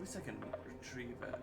least I can retrieve it.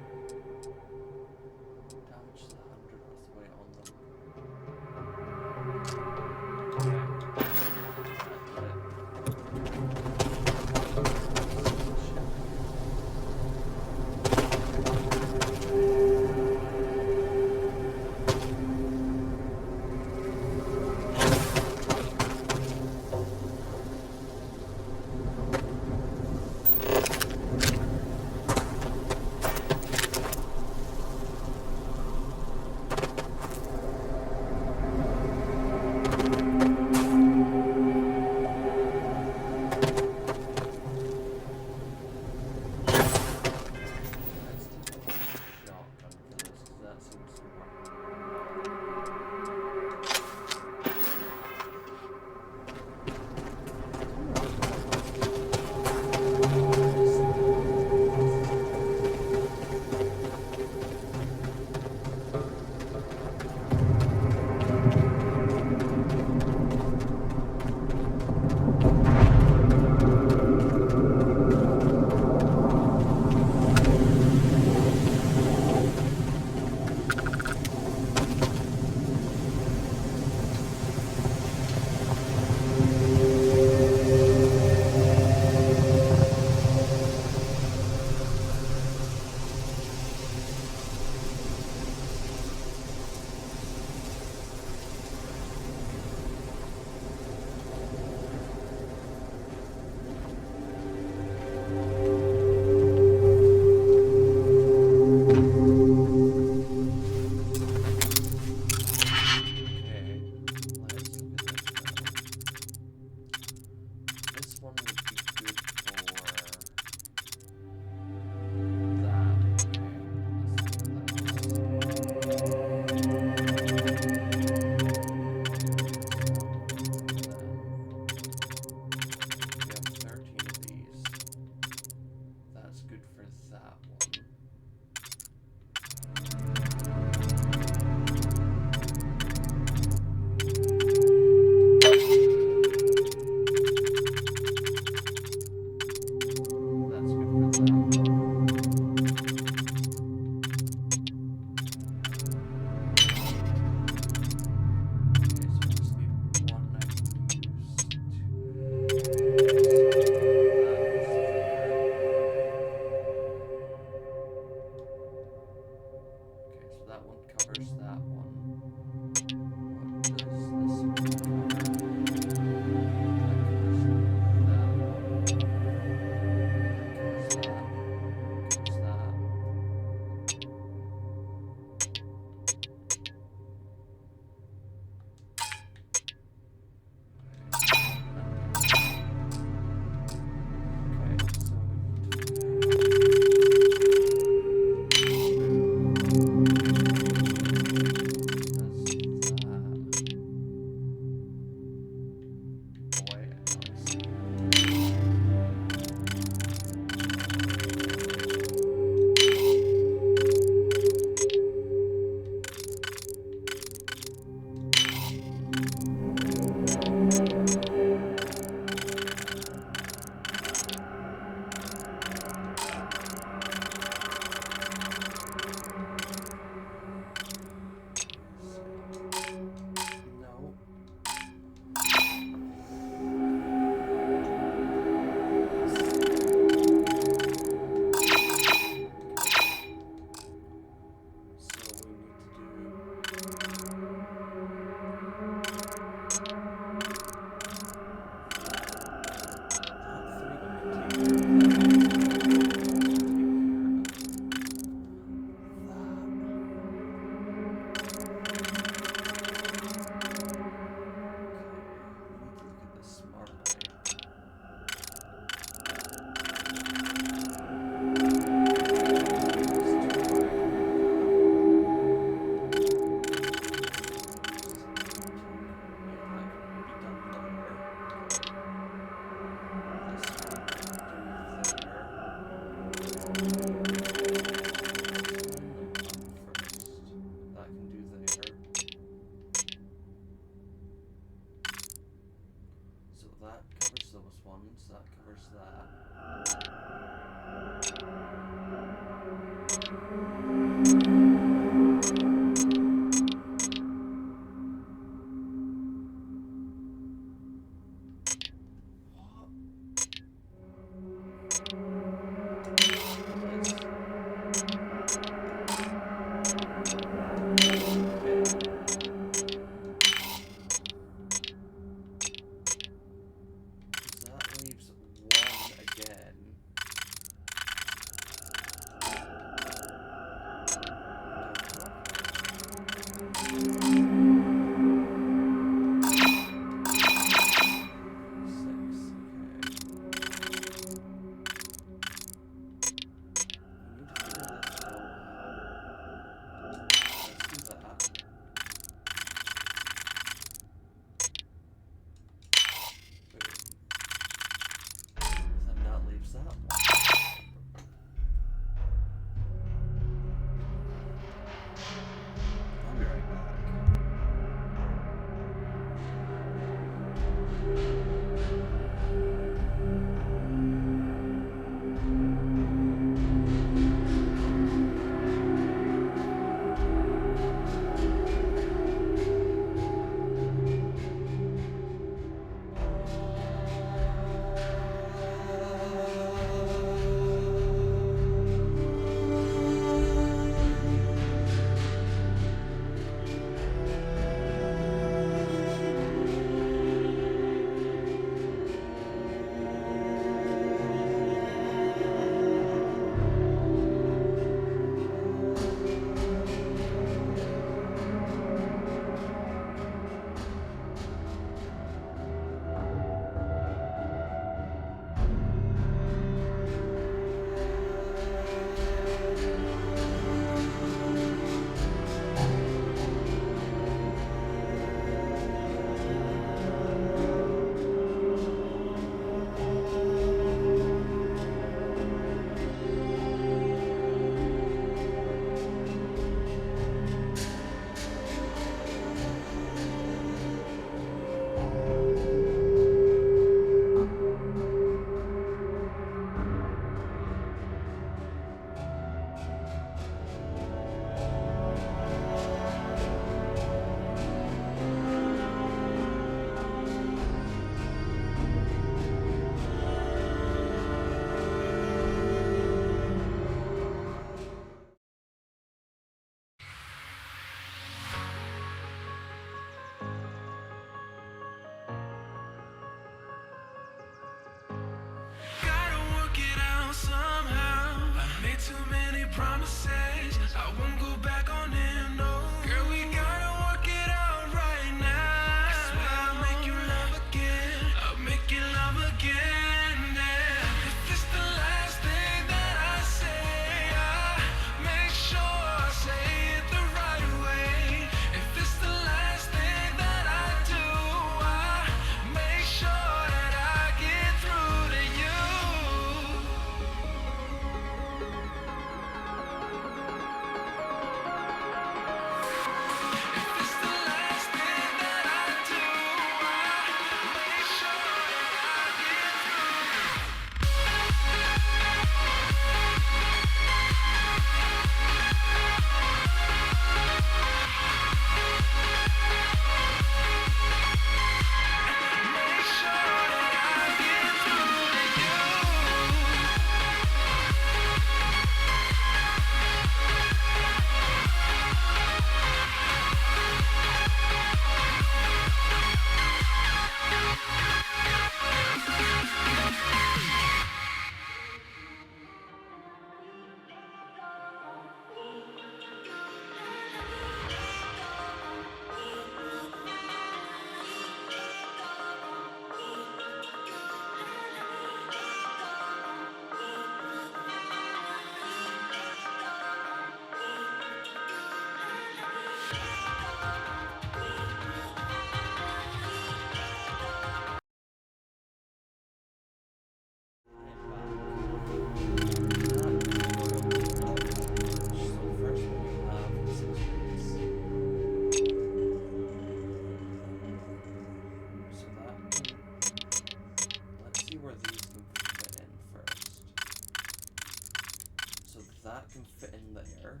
that can fit in there.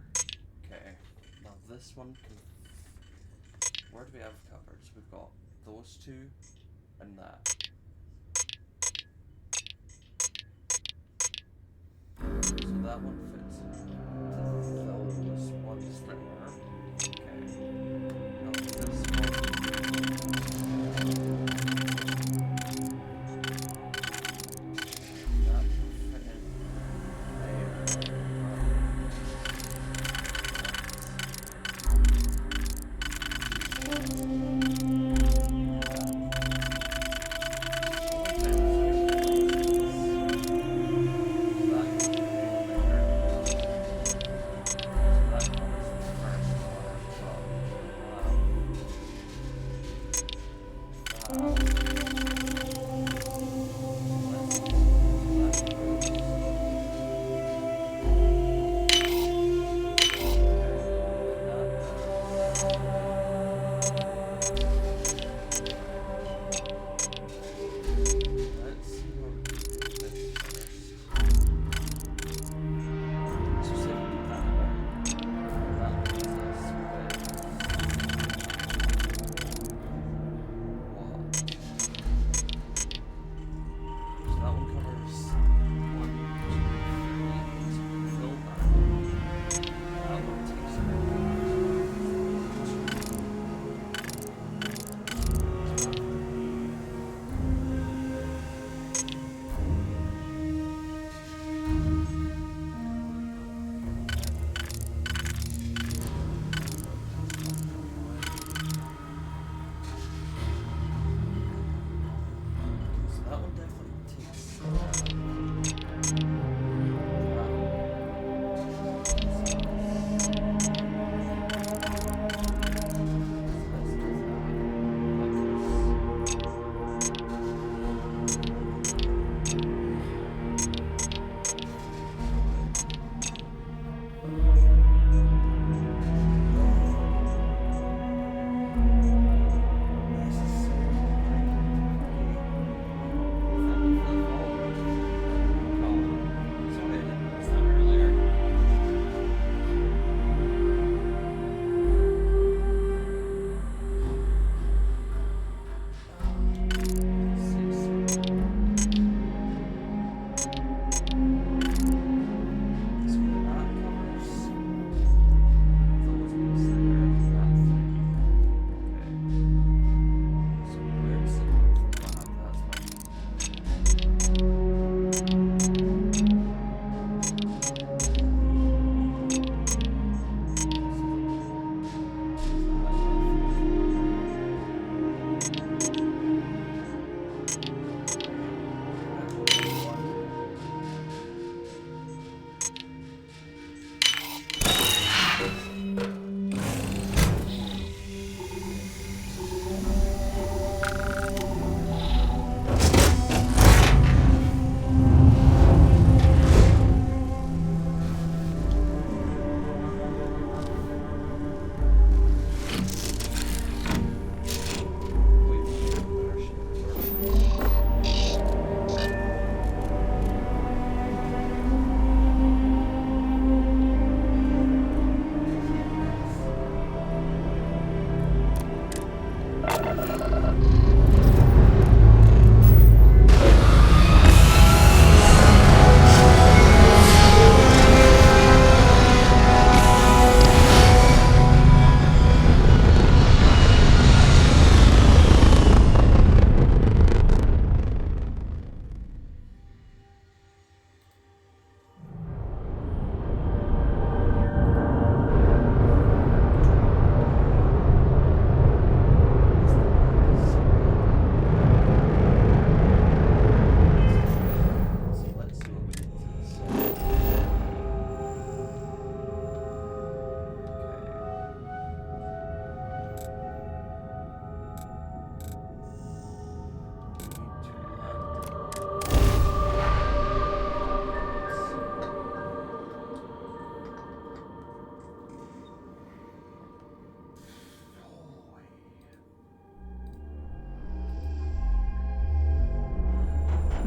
Okay. Now this one can... Where do we have cupboards? We've got those two and that. So that one fits into those ones there. Okay. Now this one... That can fit in there.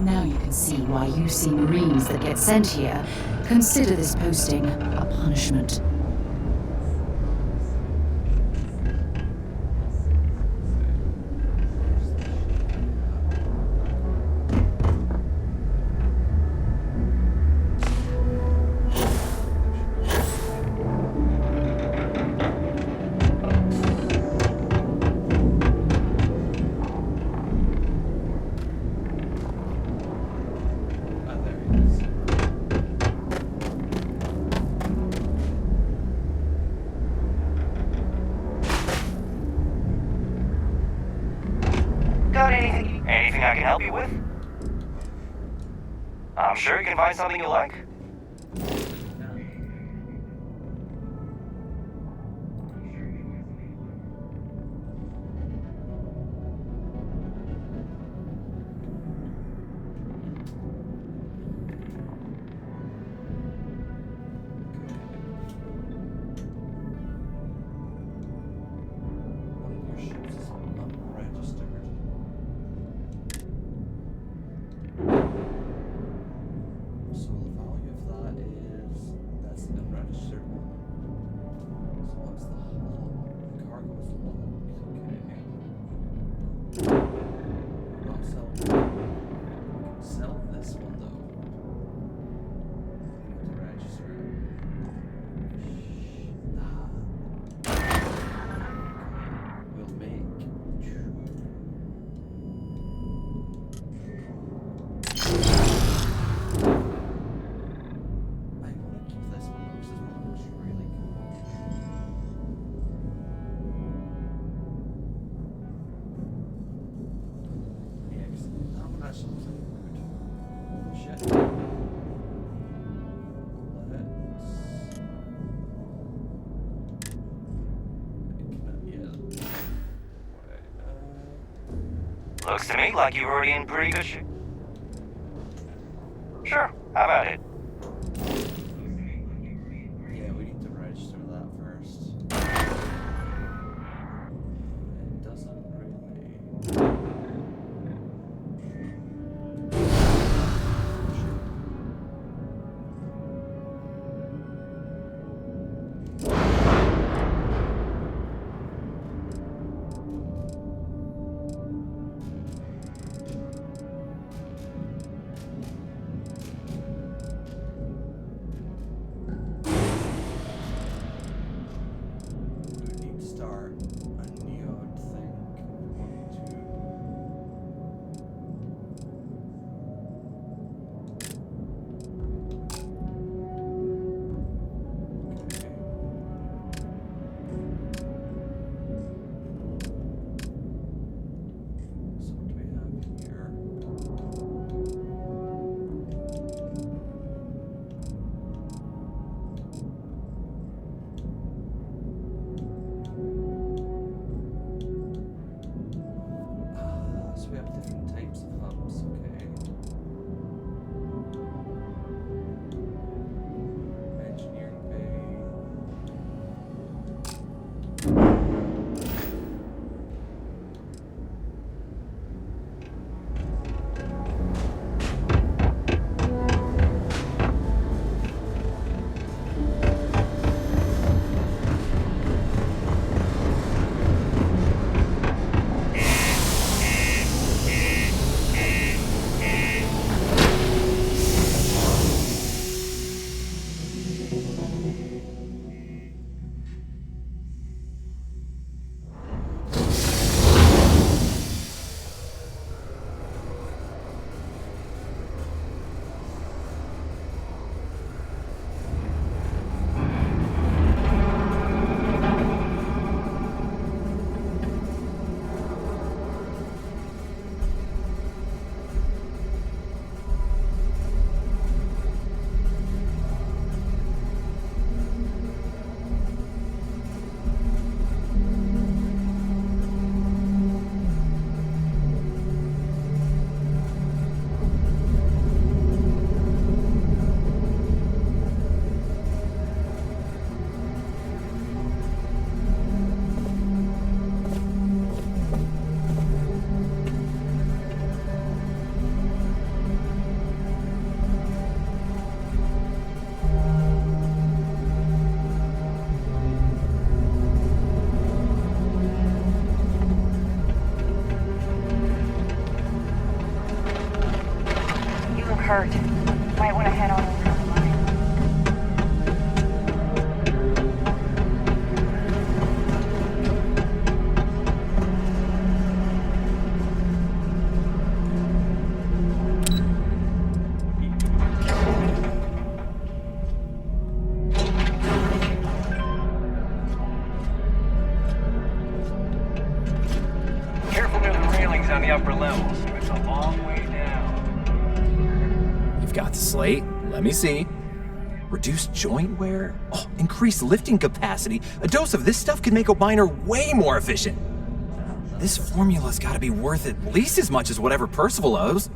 Now you can see why you see Marines that get sent here Consider this posting a punishment. Got anything I can help you with? I'm sure you can find something you like. One of your ships is unregistered. So the value of that is that's the unregistered one. So what's the hull? Cargo is logged. Okay. I'll sell this one though. We need to register it. We'll make two. I want to keep this one though, because this one looks really cool. Yeah, 'cause that one actually looks like a good shit. Looks to me like you're already in pretty good shape. Sure, how about it? Yeah, we need to register that first. It doesn't really. the upper levels. It's a long way down. You've got the slate. Let me see. Reduced joint wear? Oh, increased lifting capacity. A dose of this stuff could make a miner way more efficient. This formula's gotta be worth at least as much as whatever Percival owes.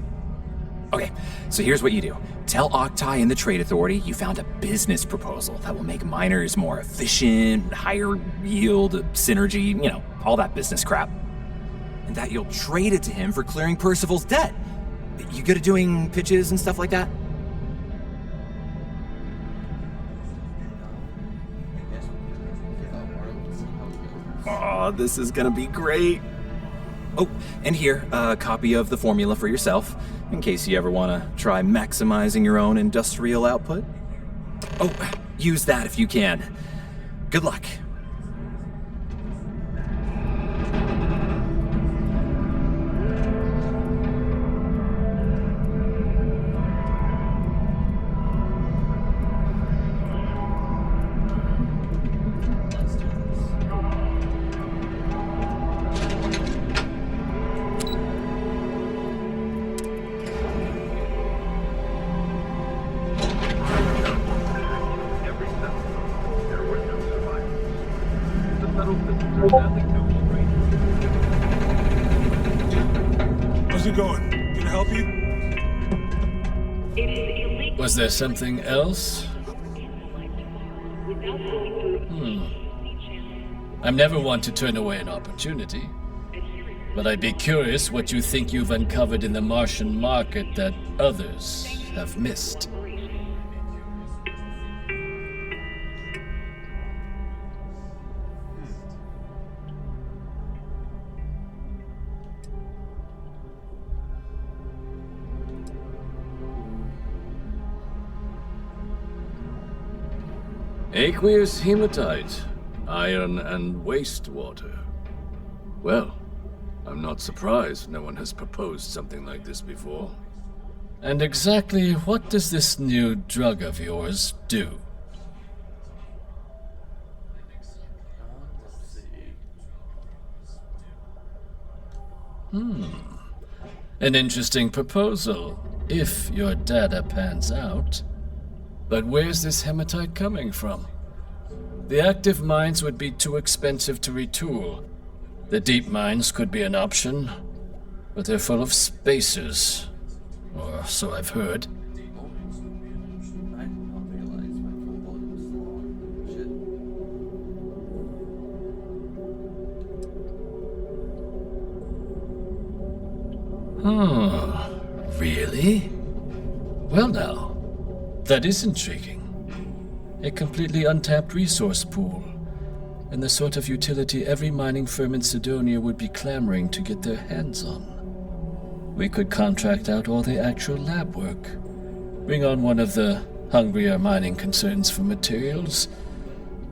Okay, so here's what you do. Tell Octai and the Trade Authority you found a business proposal that will make miners more efficient, higher yield, synergy, you know, all that business crap. And that you'll trade it to him for clearing Percival's debt. You good at doing pitches and stuff like that? Oh, this is gonna be great. Oh, and here, a copy of the formula for yourself, in case you ever want to try maximizing your own industrial output. Oh, use that if you can. Good luck. How's it going? Can I help you? Was there something else? I'm never one to turn away an opportunity. But I'd be curious what you think you've uncovered in the Martian market that others have missed. Aqueous hematite, iron and wastewater. Well, I'm not surprised no one has proposed something like this before. And exactly what does this new drug of yours do? An interesting proposal, if your data pans out. But where's this hematite coming from? The active mines would be too expensive to retool. The deep mines could be an option, but they're full of spacers. Or so I've heard. I did not realize my full body was still on. Shit. Really? Well now, that is intriguing. A completely untapped resource pool, and the sort of utility every mining firm in Sidonia would be clamoring to get their hands on. We could contract out all the actual lab work, bring on one of the hungrier mining concerns for materials,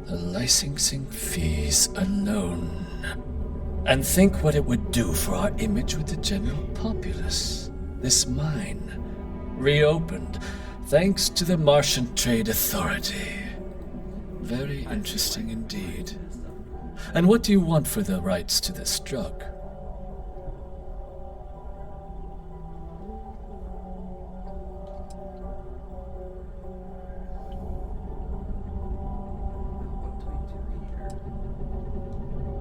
the licensing fees alone. And think what it would do for our image with the general populace. This mine, reopened, thanks to the Martian Trade Authority. Very interesting indeed. And what do you want for the rights to this drug?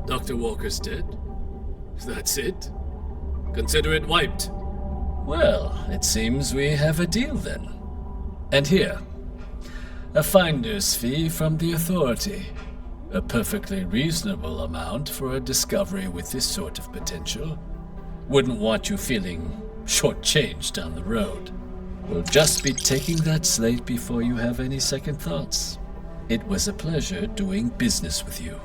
Dr. Walker's dead? That's it? Consider it wiped. Well, it seems we have a deal then. And here, a finder's fee from the Authority. A perfectly reasonable amount for a discovery with this sort of potential. Wouldn't want you feeling shortchanged down the road. We'll just be taking that slate before you have any second thoughts. It was a pleasure doing business with you.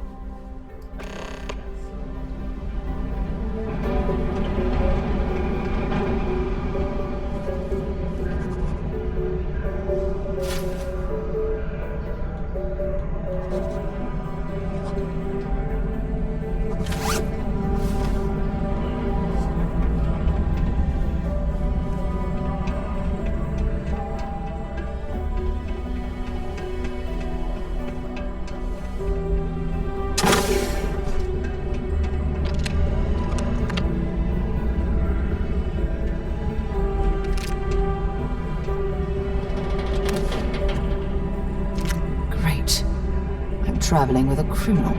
traveling with a criminal.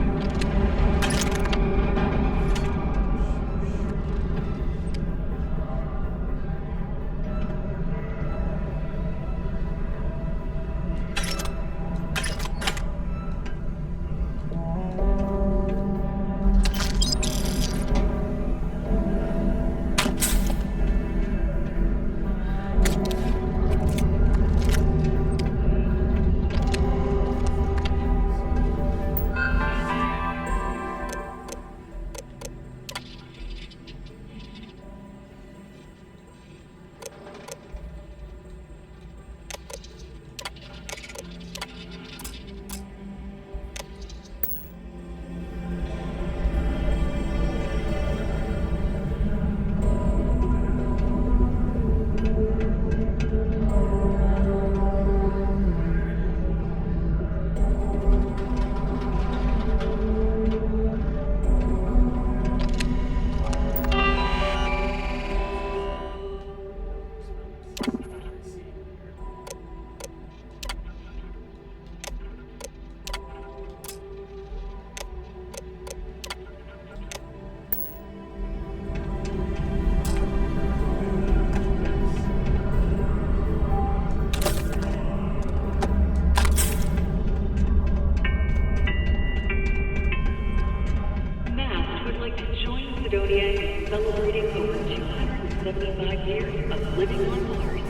Mass would like to join Sidonia in celebrating over 275 years of living on Mars.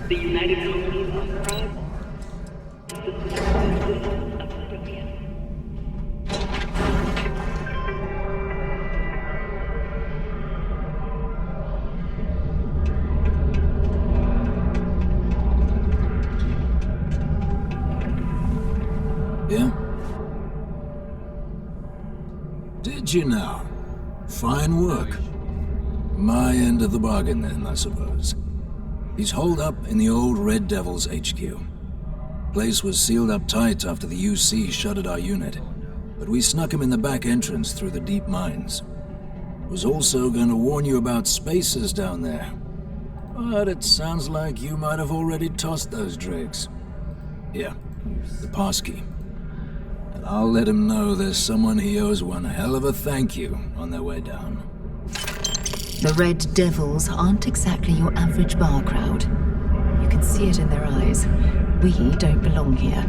The United Colonies are proud to support the citizens of Sidonia. Yeah? Did you now? Fine work. My end of the bargain then, I suppose. He's holed up in the old Red Devil's HQ. Place was sealed up tight after the UC shuttered our unit, but we snuck him in the back entrance through the deep mines. Was also going to warn you about spacers down there. But it sounds like you might have already tossed those dregs. Here, the passkey. And I'll let him know there's someone he owes one hell of a thank you on their way down. The Red Devils aren't exactly your average bar crowd. You can see it in their eyes. We don't belong here.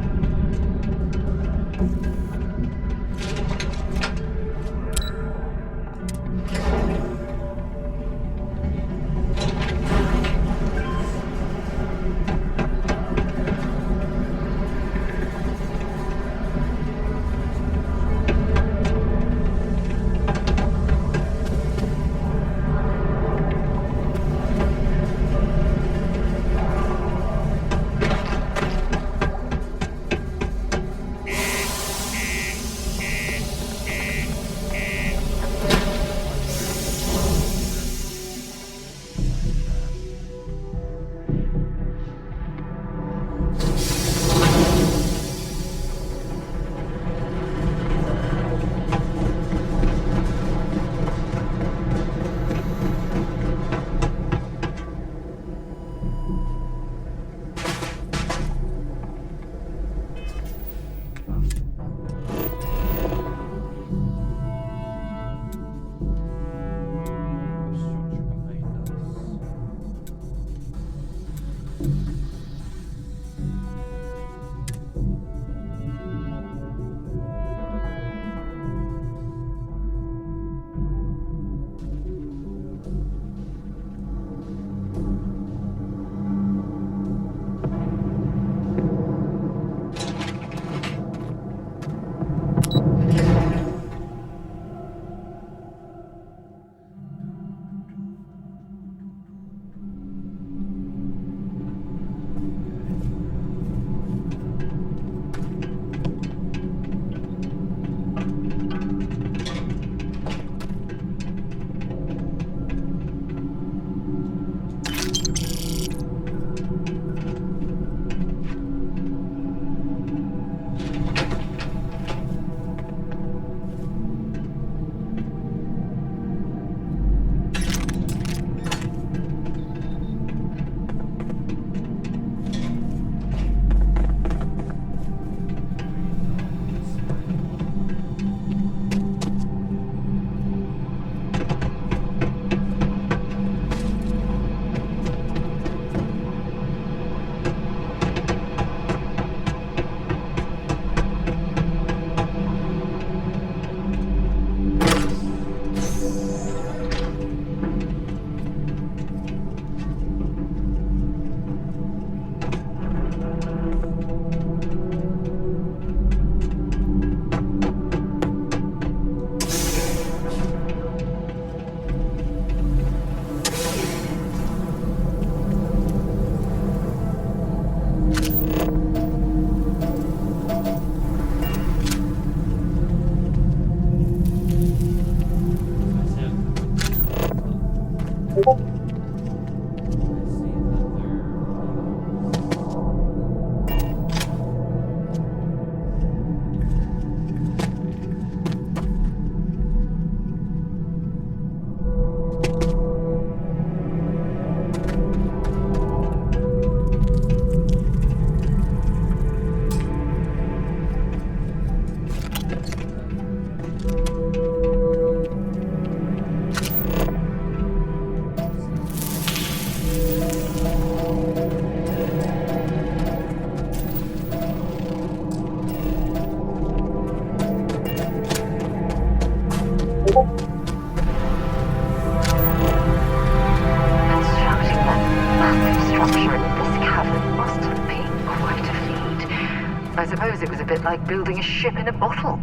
I suppose it was a bit like building a ship in a bottle.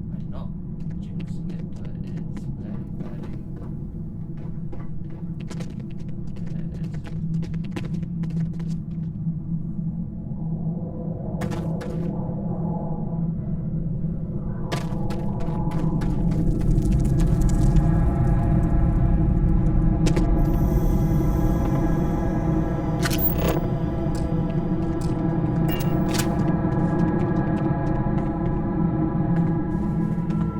I'm not jinxing it, but it's very, very...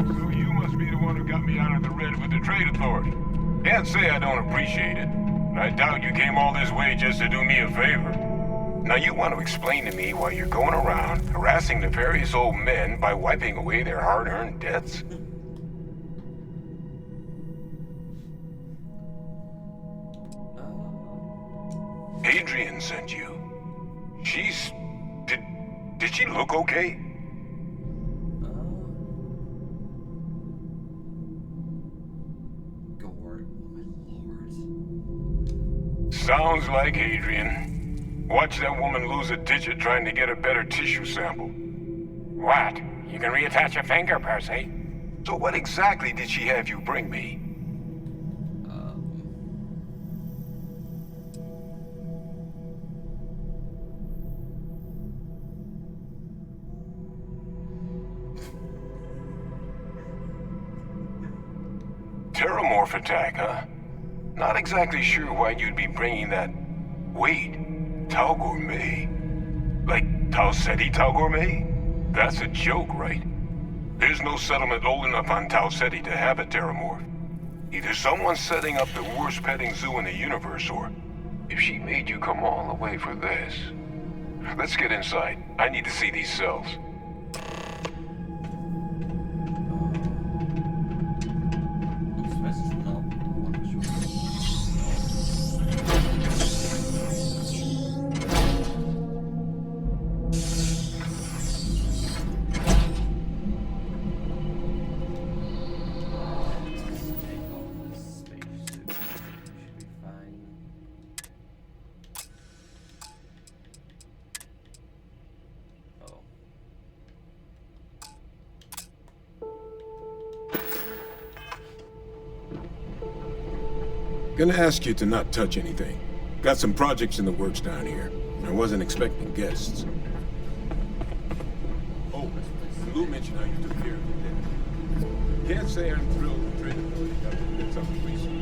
So you must be the one who got me out of the red with the trade authority. Can't say I don't appreciate it. I doubt you came all this way just to do me a favor. Now you want to explain to me why you're going around harassing nefarious old men by wiping away their hard-earned debts? Adrian sent you. She's... Did she look okay? Gore, oh my lord. Sounds like Adrian. Watch that woman lose a digit trying to get a better tissue sample. What? You can reattach a finger, Percy. So what exactly did she have you bring me? Terramorph attack, huh? Not exactly sure why you'd be bringing that... Wait, Tau Gourmet? Like Tau Ceti Tau Gourmet? That's a joke, right? There's no settlement old enough on Tau Ceti to have a Terramorph. Either someone's setting up the worst petting zoo in the universe, or... If she made you come all the way for this... Let's get inside. I need to see these cells. This is not one take off this spacesuit. Should be fine. Oh. Gonna ask you to not touch anything. Got some projects in the works down here. I wasn't expecting guests. Oh, Lou mentioned how you took care of the dead. Can't say I'm thrilled with trade authority got the bits on the recently.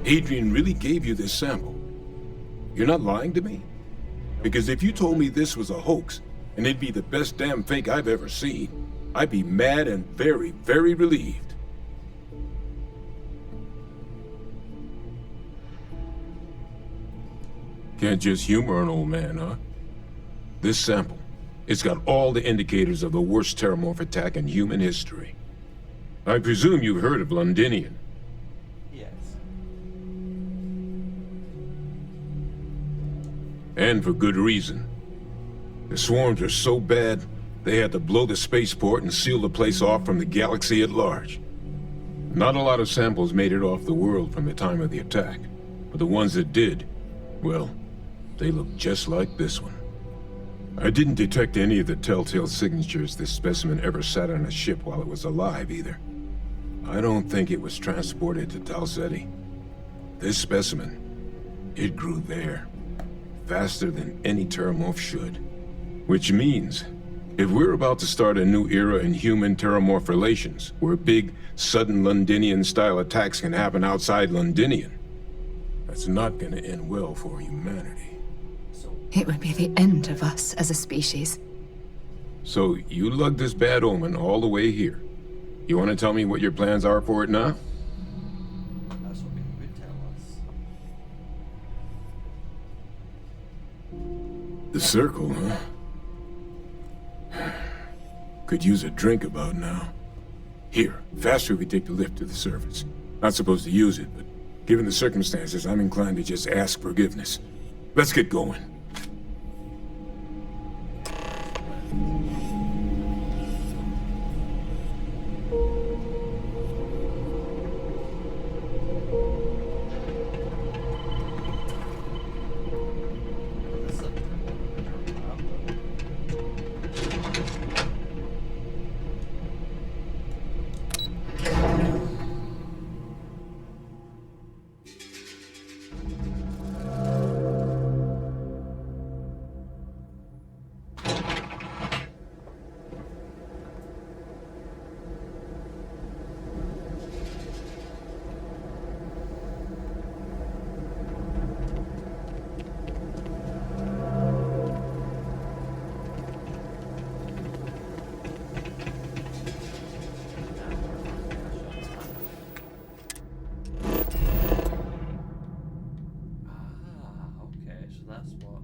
Adrian really gave you this sample. You're not lying to me? Because if you told me this was a hoax, and it'd be the best damn fake I've ever seen, I'd be mad and very, very relieved. Can't just humor an old man, huh? This sample, it's got all the indicators of the worst Terramorph attack in human history. I presume you've heard of Londinian. Yes. And for good reason. The swarms are so bad, they had to blow the spaceport and seal the place off from the galaxy at large. Not a lot of samples made it off the world from the time of the attack, but the ones that did, well, they look just like this one. I didn't detect any of the telltale signatures this specimen ever sat on a ship while it was alive, either. I don't think it was transported to Tau Ceti. This specimen, it grew there, faster than any terramorph should. Which means, if we're about to start a new era in human-terramorph relations, where big, sudden Londinian-style attacks can happen outside Londinian, that's not gonna end well for humanity. It would be the end of us as a species. So, you lugged this bad omen all the way here. You want to tell me what your plans are for it now? That's what it would tell us. The circle, huh? Could use a drink about now. Here, faster we take the lift to the surface. Not supposed to use it, but given the circumstances, I'm inclined to just ask forgiveness. Let's get going. Okay, so that's what.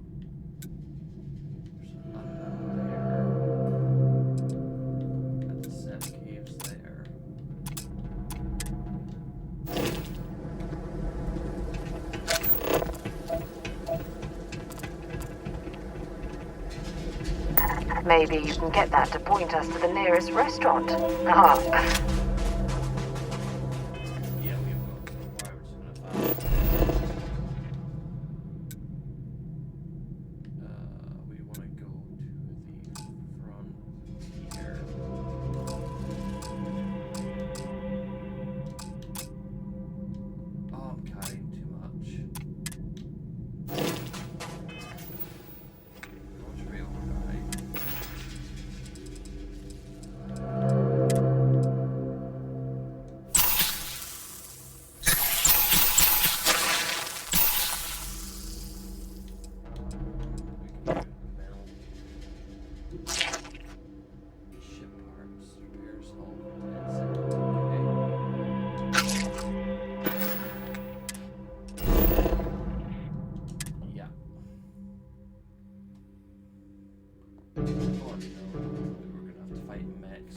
There's a set of caves there. Maybe you can get that to point us to the nearest restaurant. Ah. Yeah, we will. So why we're just gonna find. We want to go to the frontier. Oh, I'm carrying too much. Much real right. Ship parts, repairs, hull, okay. Yeah. Oh no, we're gonna have to fight mechs.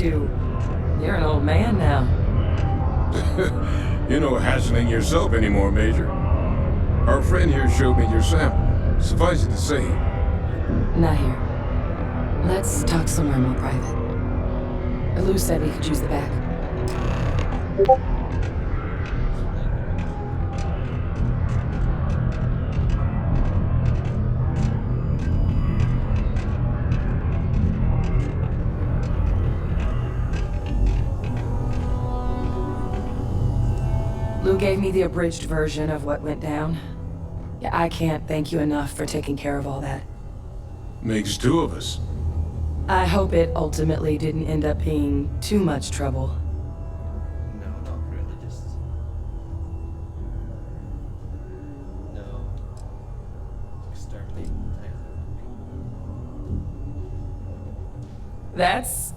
you. You're an old man now. You're no hatchling yourself anymore, Major. Our friend here showed me your sample. Suffice it to say, Not here. Let's talk somewhere more private. Lou said we could use the back. Lou gave me the abridged version of what went down. Yeah, I can't thank you enough for taking care of all that. makes two of us. I hope it ultimately didn't end up being too much trouble. No, not really, just... No. Exterminating That's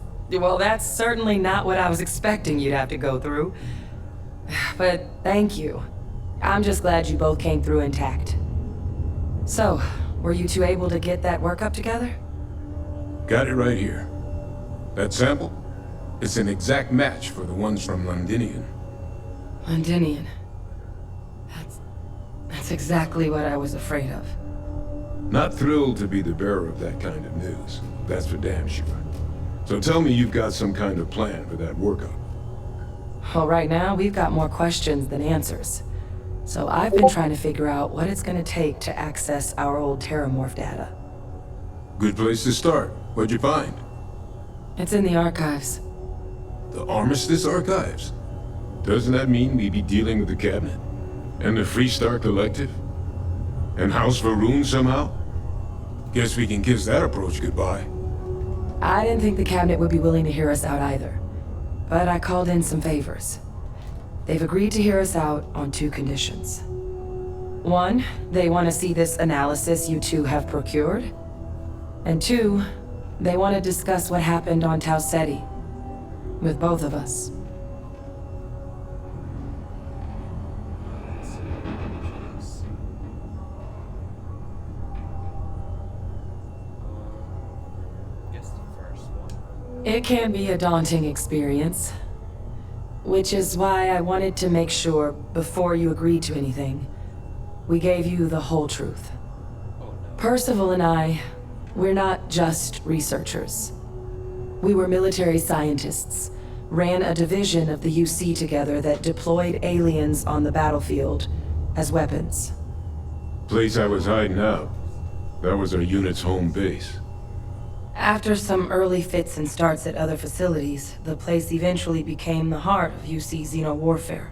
certainly not what I was expecting you'd have to go through. But thank you. I'm just glad you both came through intact. So, were you two able to get that workup together? Got it right here. That sample? It's an exact match for the ones from Londinian. Londinian. That's exactly what I was afraid of. Not thrilled to be the bearer of that kind of news. That's for damn sure. So tell me you've got some kind of plan for that workup. Well, right now, we've got more questions than answers. So I've been trying to figure out what it's gonna take to access our old Terramorph data. Good place to start. What'd you find? It's in the archives. The Armistice Archives? Doesn't that mean we'd be dealing with the Cabinet? And the Freestar Collective? And House Varun somehow? Guess we can kiss that approach goodbye. I didn't think the Cabinet would be willing to hear us out either. But I called in some favors. They've agreed to hear us out on two conditions. One, they want to see this analysis you two have procured. And two, they want to discuss what happened on Tau Ceti. With both of us. Guess the first one. It can be a daunting experience. Which is why I wanted to make sure, before you agreed to anything, we gave you the whole truth. Oh no. Percival and I, we're not just researchers. We were military scientists, ran a division of the UC together that deployed aliens on the battlefield as weapons. Place I was hiding out. That was our unit's home base. After some early fits and starts at other facilities, the place eventually became the heart of UC xeno-warfare.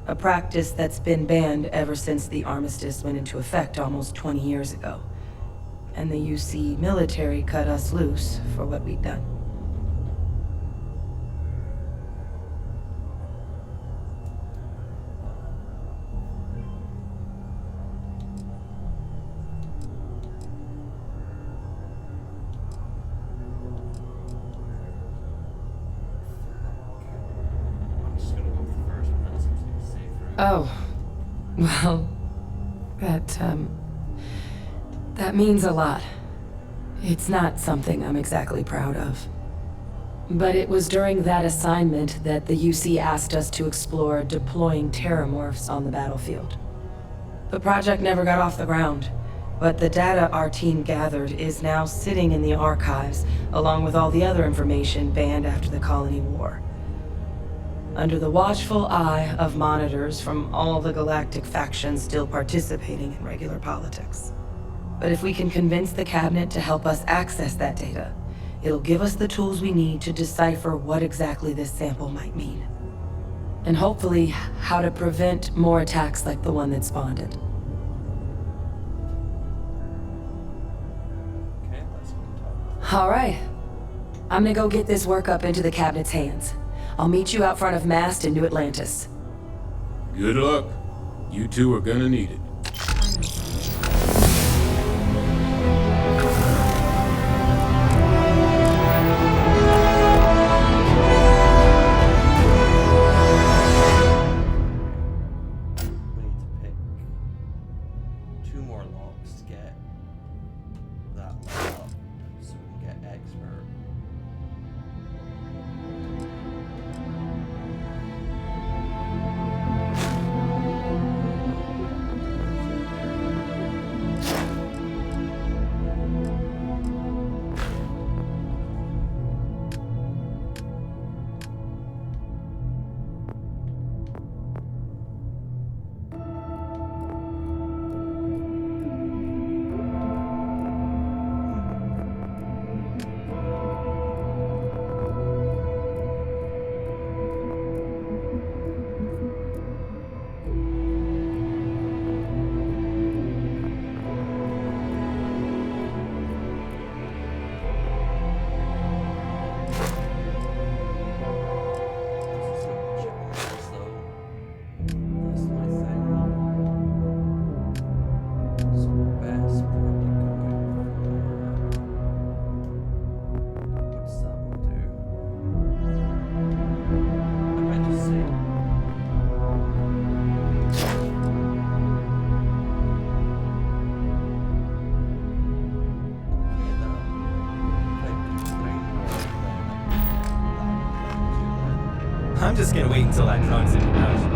A practice that's been banned ever since the armistice went into effect almost 20 years ago. And the UC military cut us loose for what we'd done. I'm just gonna go with the first one. That seems to be safer. Oh, well, that means a lot. It's not something I'm exactly proud of. But it was during that assignment that the UC asked us to explore deploying terramorphs on the battlefield. The project never got off the ground, but the data our team gathered is now sitting in the archives, along with all the other information banned after the Colony War. Under the watchful eye of monitors from all the galactic factions still participating in regular politics. But if we can convince the Cabinet to help us access that data, it'll give us the tools we need to decipher what exactly this sample might mean. And hopefully, how to prevent more attacks like the one that spawned it. Okay, let's go talk. All right. I'm gonna go get this work up into the Cabinet's hands. I'll meet you out front of Mast in New Atlantis. Good luck. You two are gonna need it. We need to pick 2 more locks to get that level up so we can get expert. I'm just gonna wait until that trunk's in production.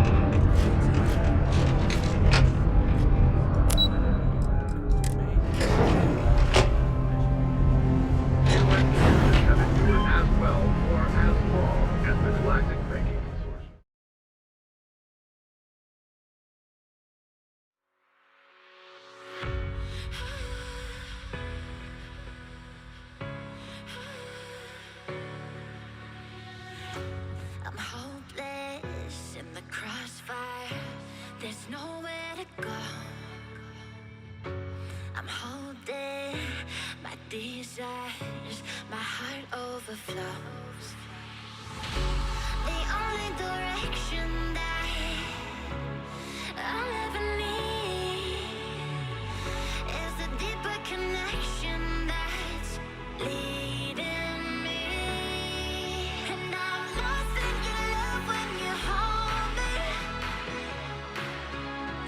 As well or as long as the classic making source. I'm hopeless in the crossfire. There's nowhere to go. I'm holding my desires. My heart overflows. The only direction that I'll ever need is a deeper connection that's leading me. And I'm lost in your love when you hold me.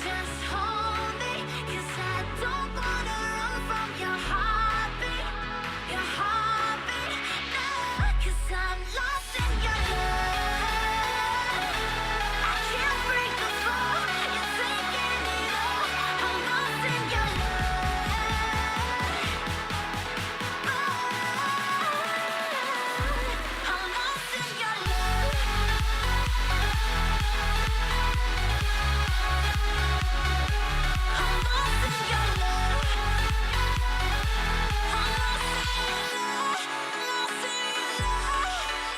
Just hold me, 'cause I don't wanna run from your heartbeat. Your heartbeat, no, 'cause I'm lost in your love. I can't break the fall, you're taking it all. I'm lost in your love. I'm lost in your love. I'm lost in your love. I'm lost in your love. Lost in your love.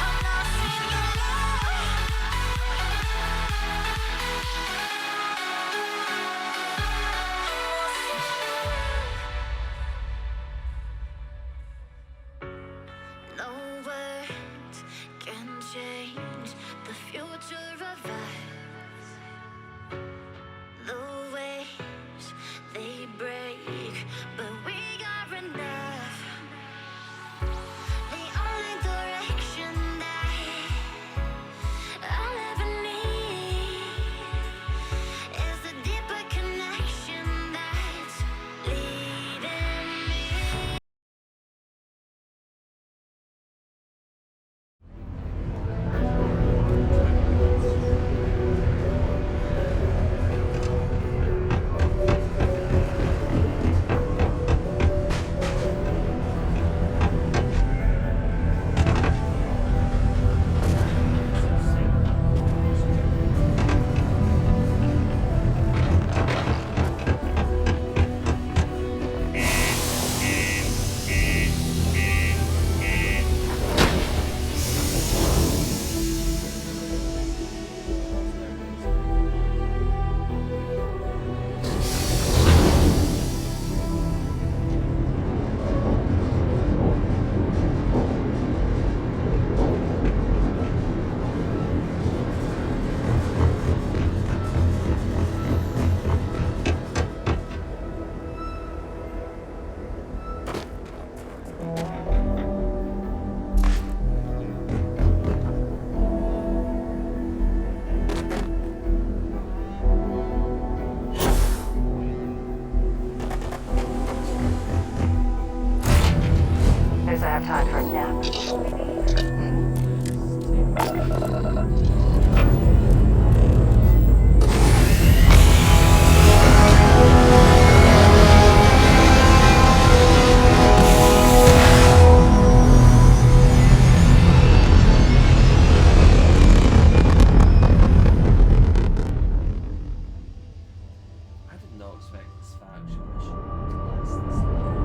I'm lost in your love. No words can change the future of us. The waves, they break, but we are enough. The only direction that I'll ever need is a deeper connection that's leading me. Does I have time for a nap? I did not expect this faction mission to last this long.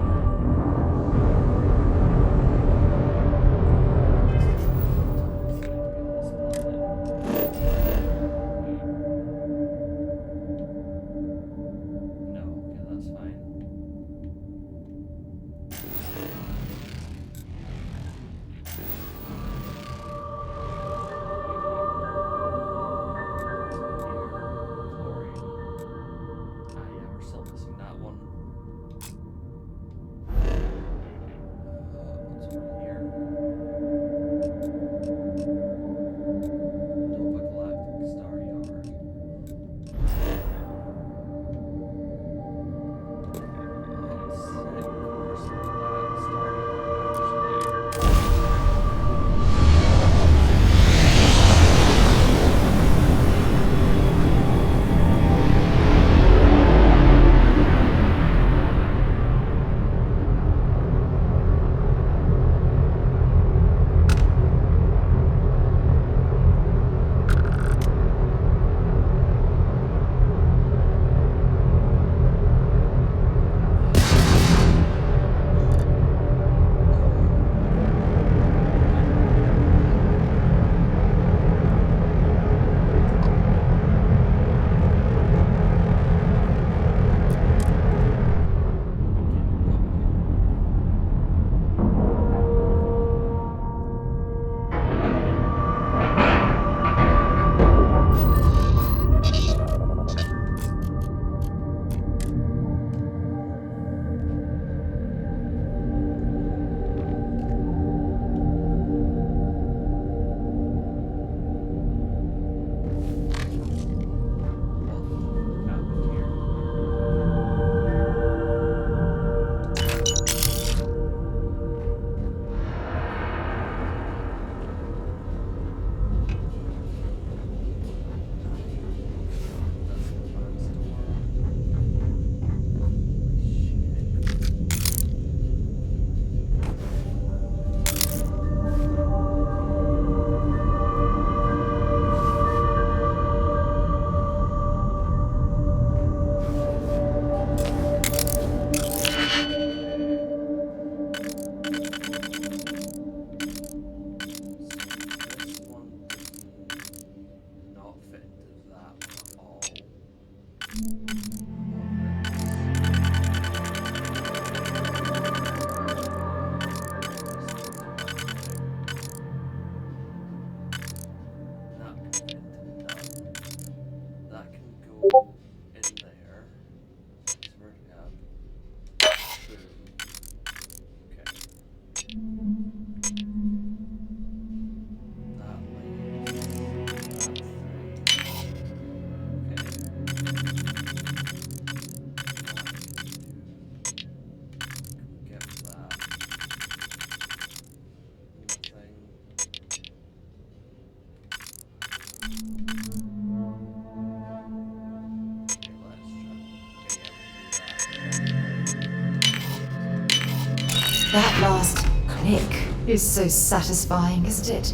That last click is so satisfying, isn't it?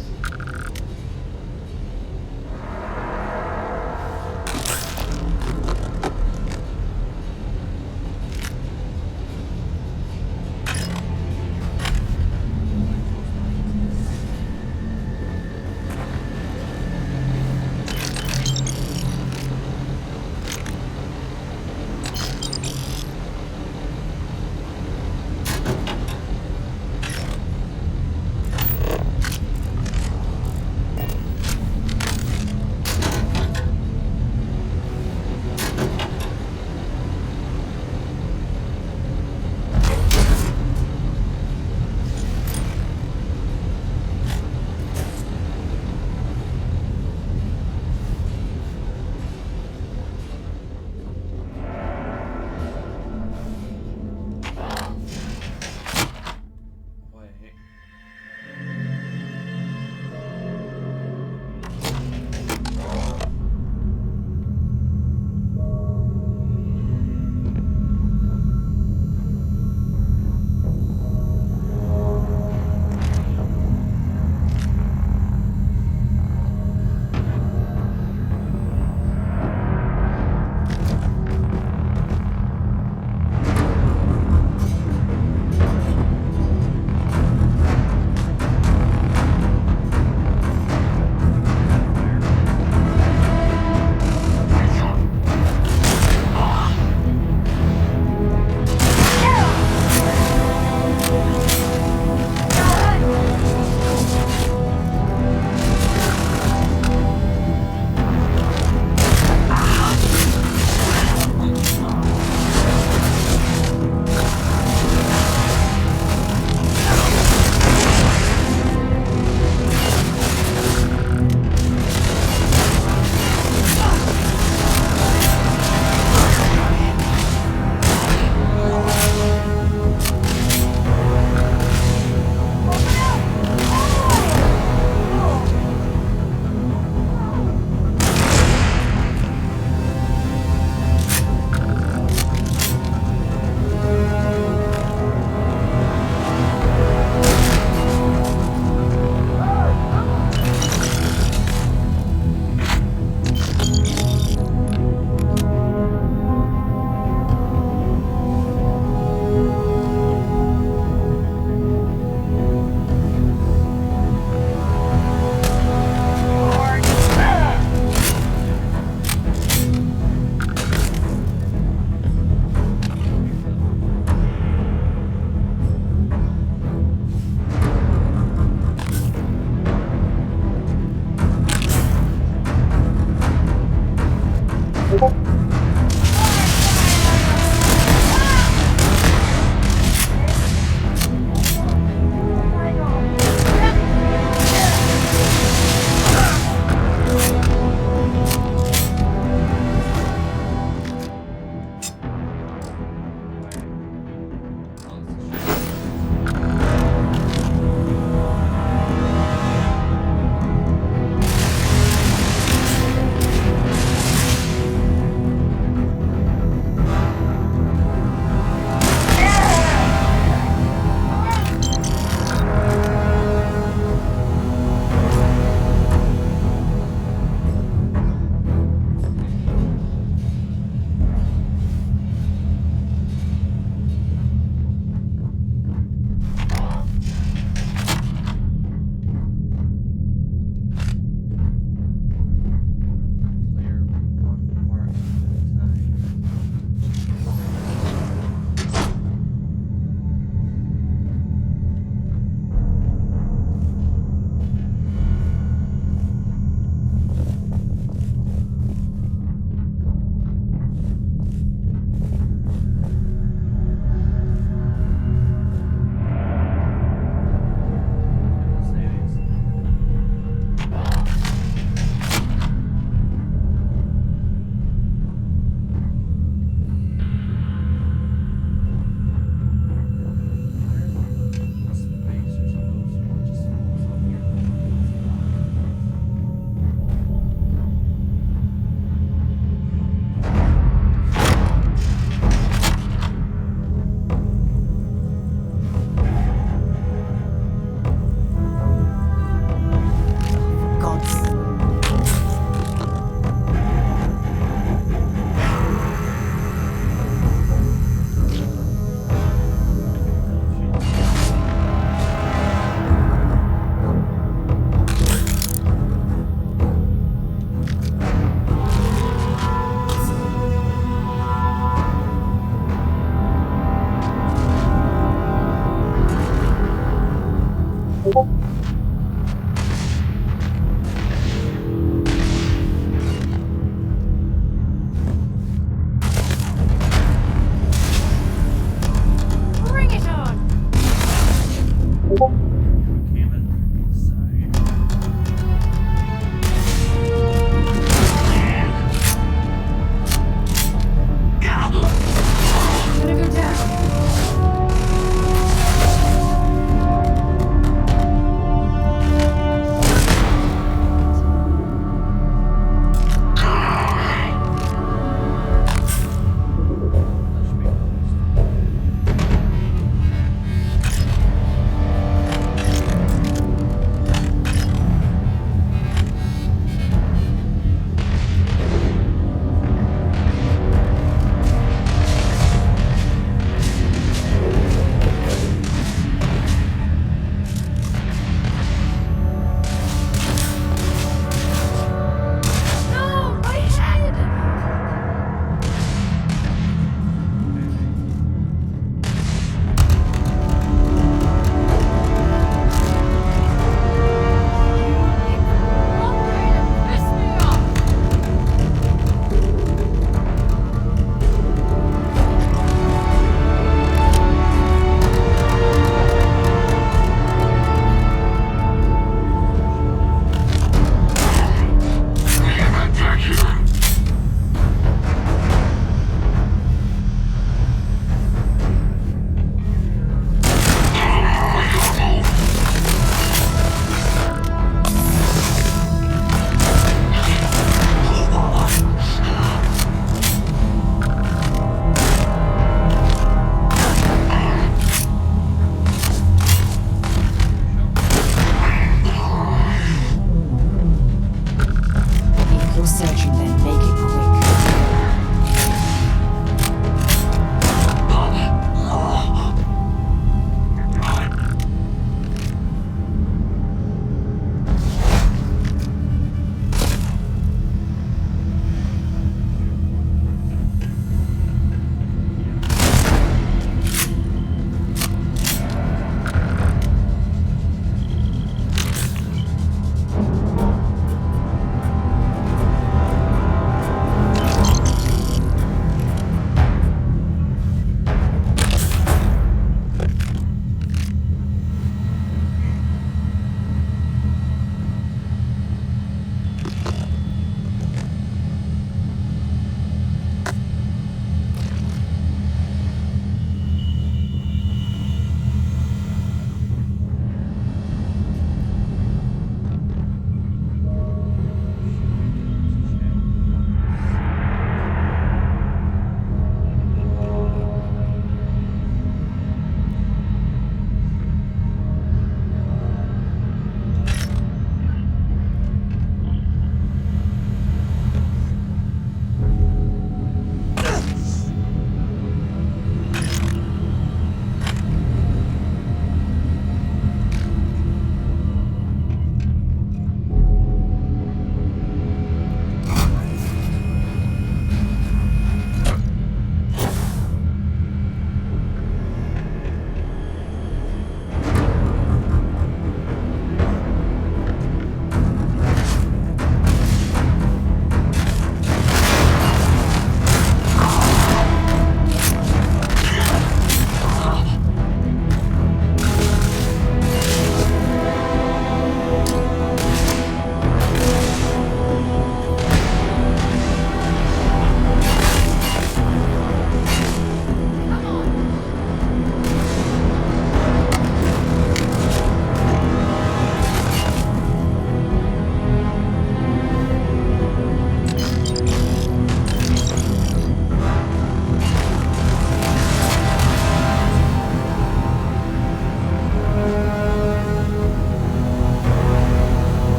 Came in from the side. Gonna go down. That should be closed.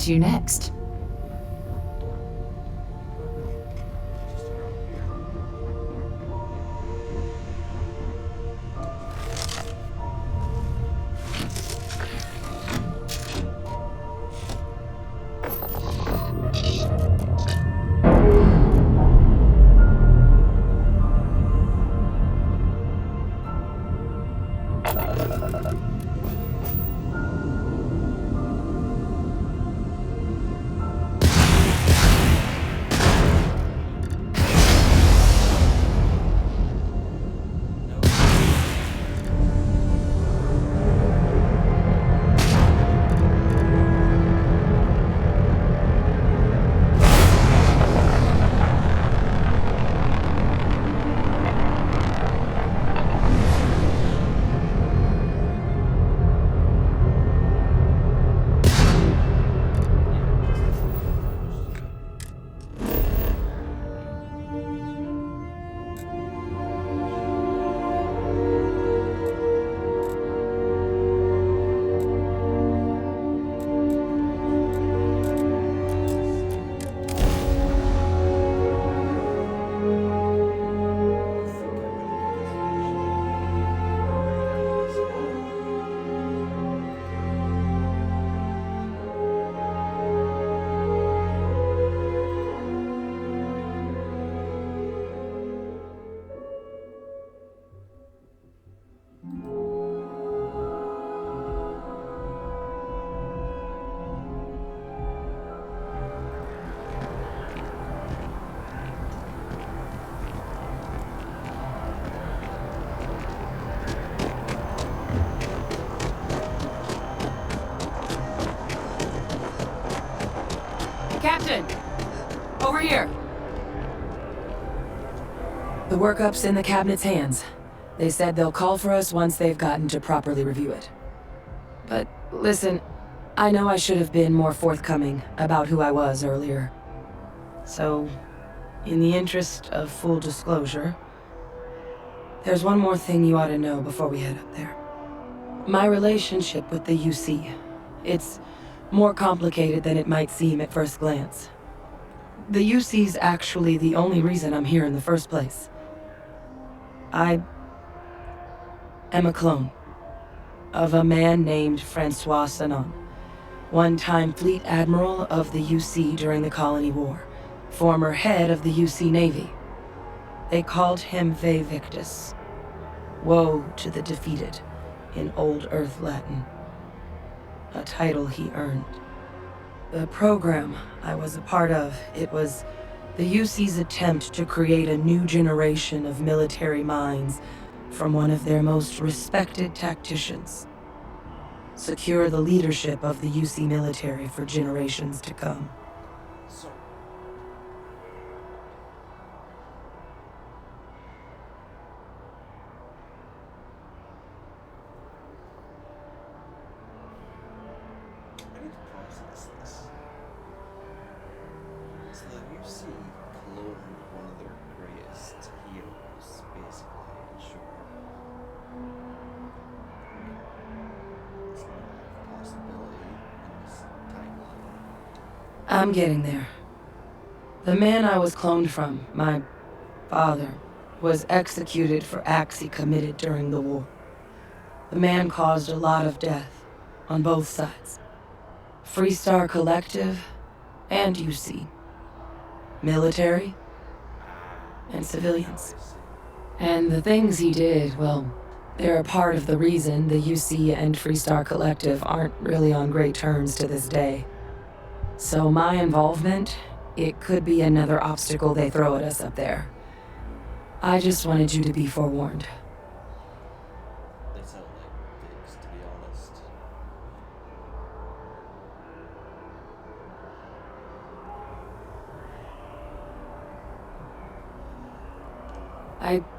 to next? Just around here. Captain! Over here! The workup's in the cabinet's hands. They said they'll call for us once they've gotten to properly review it. But listen, I know I should have been more forthcoming about who I was earlier. So, in the interest of full disclosure, there's one more thing you ought to know before we head up there. My relationship with the UC. It's more complicated than it might seem at first glance. The UC's actually the only reason I'm here in the first place. I am a clone of a man named Francois Sanon, one-time fleet admiral of the UC during the Colony War, former head of the UC Navy. They called him Ve Victus, woe to the defeated, in Old Earth Latin, a title he earned. The program I was a part of, it was the UC's attempt to create a new generation of military minds from one of their most respected tacticians. Secure the leadership of the UC military for generations to come. So, I need to process this. So the UC cloned one of their greatest heroes, basically, in short. It's not a possibility in this timeline. I'm getting there. The man I was cloned from, my father, was executed for acts he committed during the war. The man caused a lot of death on both sides. Freestar Collective and UC. Military and civilians. And the things he did, well, they're a part of the reason the UC and Freestar Collective aren't really on great terms to this day. So my involvement, it could be another obstacle they throw at us up there. I just wanted you to be forewarned. They sound like dicks, to be honest.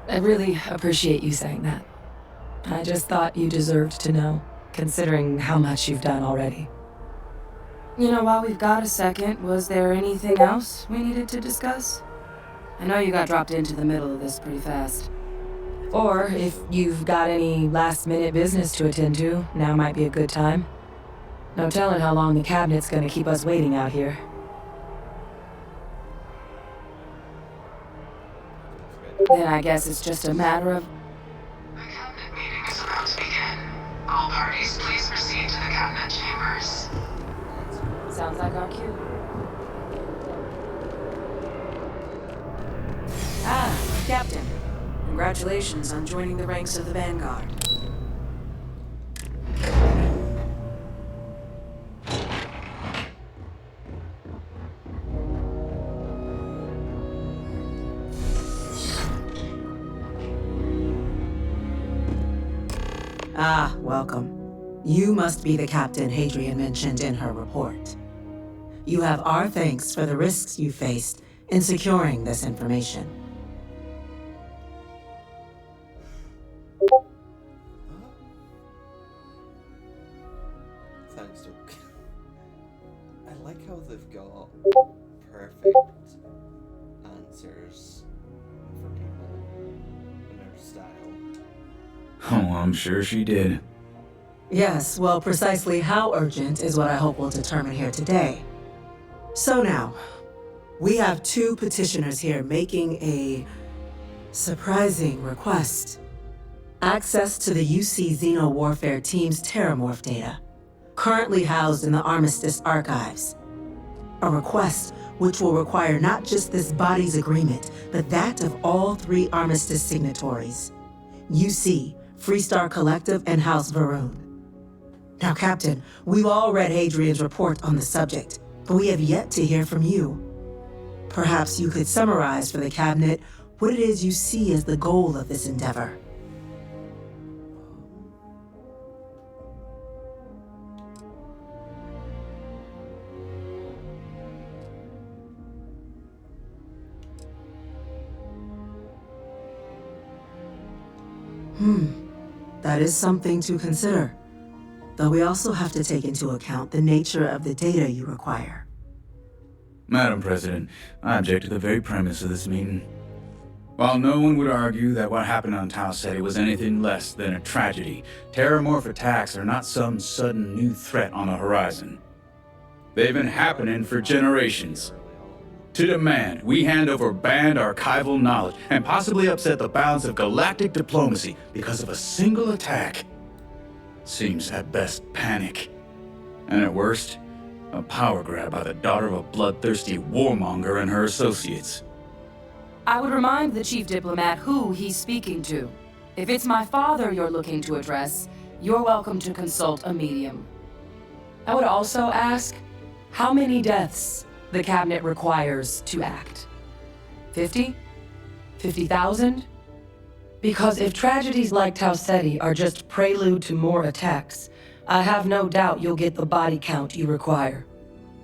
I really appreciate you saying that. I just thought you deserved to know, considering how much you've done already. You know, while we've got a second, was there anything else we needed to discuss? I know you got dropped into the middle of this pretty fast. Or, if you've got any last-minute business to attend to, now might be a good time. No telling how long the cabinet's gonna keep us waiting out here. Then I guess it's just a matter of... The cabinet meeting is about to begin. All parties, please proceed to the cabinet chambers. Sounds like our cue. Ah, Captain. Congratulations on joining the ranks of the Vanguard. Ah, welcome. You must be the captain Hadrian mentioned in her report. You have our thanks for the risks you faced in securing this information. Thanks, Doc. I like how they've got perfect answers for people in their style. Oh, I'm sure she did. Yes, well, precisely how urgent is what I hope we'll determine here today. So now, we have two petitioners here making a surprising request. Access to the UC Xeno Warfare Team's Terramorph data, currently housed in the Armistice archives. A request which will require not just this body's agreement, but that of all three Armistice signatories. UC, Freestar Collective, and House Varun. Now, Captain, we've all read Hadrian's report on the subject, but we have yet to hear from you. Perhaps you could summarize for the Cabinet what it is you see as the goal of this endeavor. That is something to consider. Though we also have to take into account the nature of the data you require. Madam President, I object to the very premise of this meeting. While no one would argue that what happened on Tau Ceti was anything less than a tragedy, terramorph attacks are not some sudden new threat on the horizon. They've been happening for generations. To demand we hand over banned archival knowledge and possibly upset the balance of galactic diplomacy because of a single attack seems at best panic, and at worst, a power grab by the daughter of a bloodthirsty warmonger and her associates. I would remind the chief diplomat who he's speaking to. If it's my father you're looking to address, you're welcome to consult a medium. I would also ask how many deaths the Cabinet requires to act. 50? 50,000? Because if tragedies like Tau Ceti are just prelude to more attacks, I have no doubt you'll get the body count you require.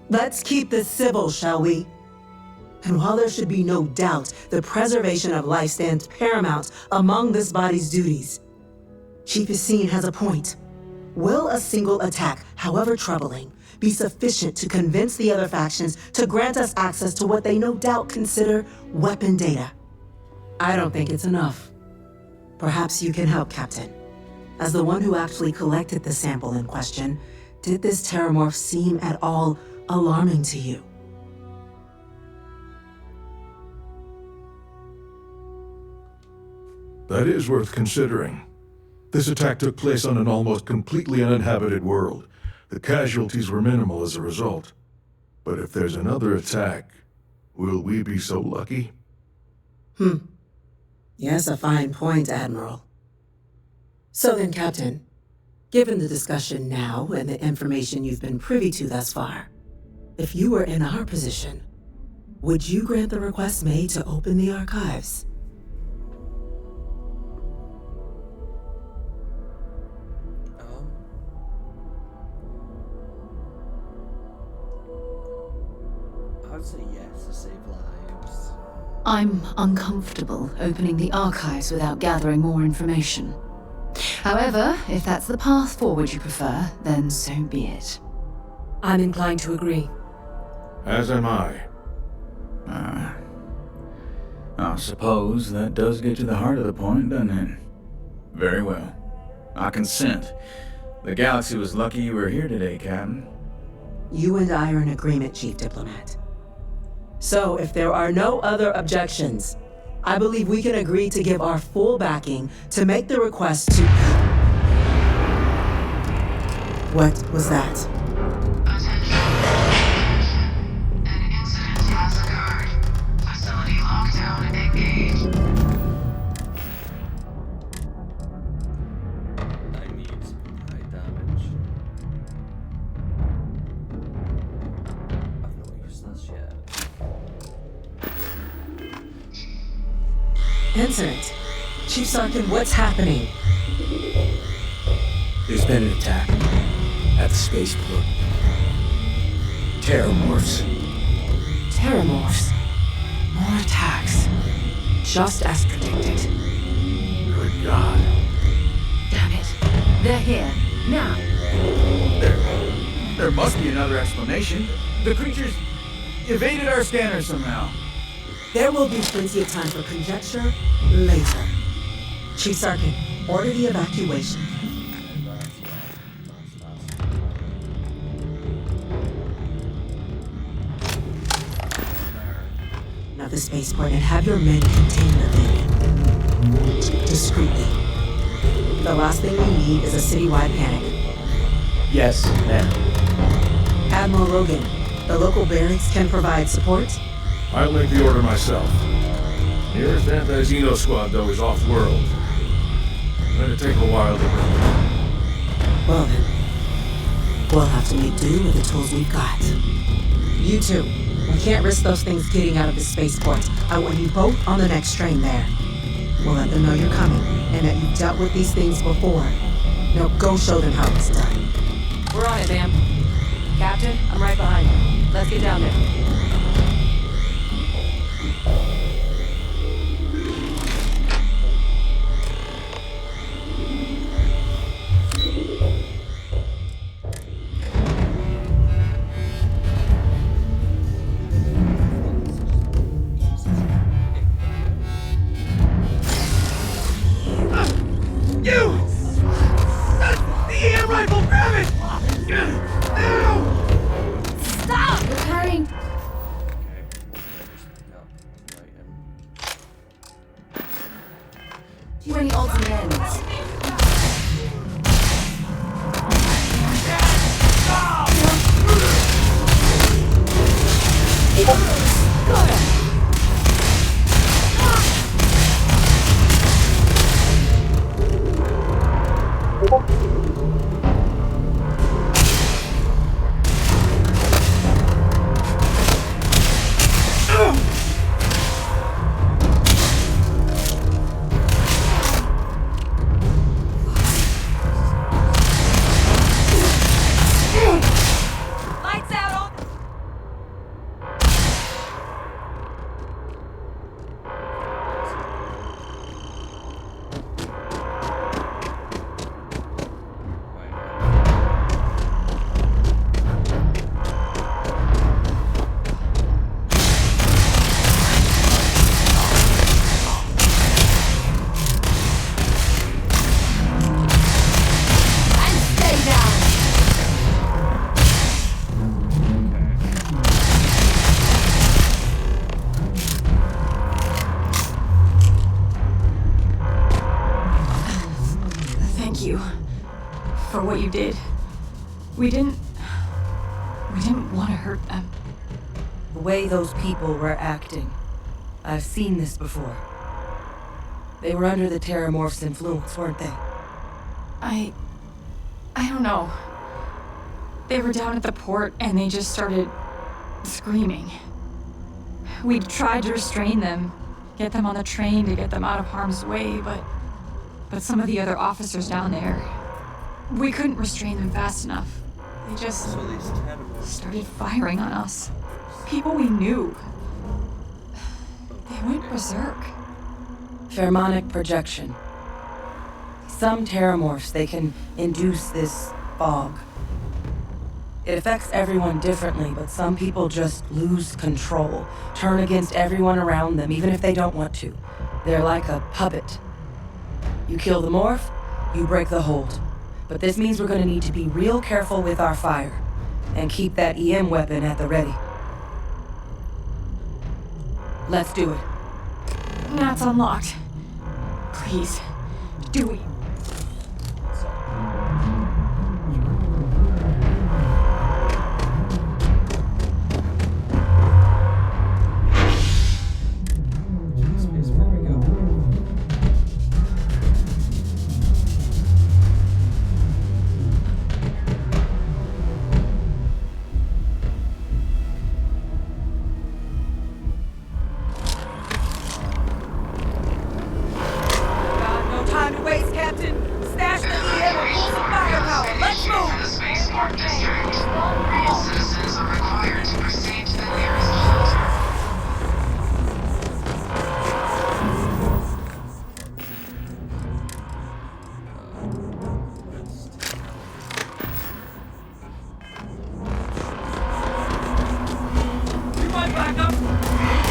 Let's keep this civil, shall we? And while there should be no doubt the preservation of life stands paramount among this body's duties, Chief Yassine has a point. Will a single attack, however troubling, be sufficient to convince the other factions to grant us access to what they no doubt consider weapon data? I don't think it's enough. Perhaps you can help, Captain. As the one who actually collected the sample in question, did this terramorph seem at all alarming to you? That is worth considering. This attack took place on an almost completely uninhabited world. The casualties were minimal as a result. But if there's another attack, will we be so lucky? Yes, a fine point, Admiral. So then, Captain, given the discussion now and the information you've been privy to thus far, if you were in our position, would you grant the request made to open the archives? I'd say yes to save lives. I'm uncomfortable opening the archives without gathering more information. However, if that's the path forward you prefer, then so be it. I'm inclined to agree. As am I. I suppose that does get to the heart of the point, doesn't it? Very well. I consent. The galaxy was lucky you were here today, Captain. You and I are in agreement, Chief Diplomat. So, if there are no other objections, I believe we can agree to give our full backing to make the request to... What was that? An incident has occurred. Facility lockdown engaged. I need high damage. I've not used this yet. Incident. Chief Sarkin, what's happening? There's been an attack at the spaceport. Terramorphs. Terramorphs. More attacks. Just as predicted. Good God. Damn it. They're here. Now. There must be another explanation. The creatures evaded our scanner somehow. There will be plenty of time for conjecture later. Chief Sarkin, order the evacuation. Now the spaceport and have your men contain the thing. Discreetly. The last thing we need is a citywide panic. Yes, ma'am. Admiral Rogan, the local barracks can provide support? I'll make the order myself. Nearest anti-Xeno squad, though, is off-world. Gonna take a while to bring them. Well then, we'll have to make do with the tools we've got. You two, we can't risk those things getting out of the spaceport. I want you both on the next train there. We'll let them know you're coming and that you've dealt with these things before. Now go show them how it's done. We're on it, ma'am. Captain, I'm right behind you. Let's get down there. Too many odds and ends. Got him! Lights out on... Thank you for what you did. We didn't want to hurt them. The way those people were acting. I've seen this before. They were under the Terramorph's influence, weren't they? I don't know. They were down at the port and they just started screaming. We tried to restrain them, get them on the train to get them out of harm's way, but some of the other officers down there, we couldn't restrain them fast enough. They just started firing on us. People we knew. They went berserk. Pheromonic projection. Some terramorphs, they can induce this fog. It affects everyone differently, but some people just lose control, turn against everyone around them, even if they don't want to. They're like a puppet. You kill the morph, you break the hold. But this means we're gonna need to be real careful with our fire. And keep that EM weapon at the ready. Let's do it. That's unlocked. Please, do it. Space, where we go? No time to waste, Captain. Stash the EM and pull some firepower. Let's For the move! spaceport district, all citizens are required to proceed to the nearest shelter. You might back up. You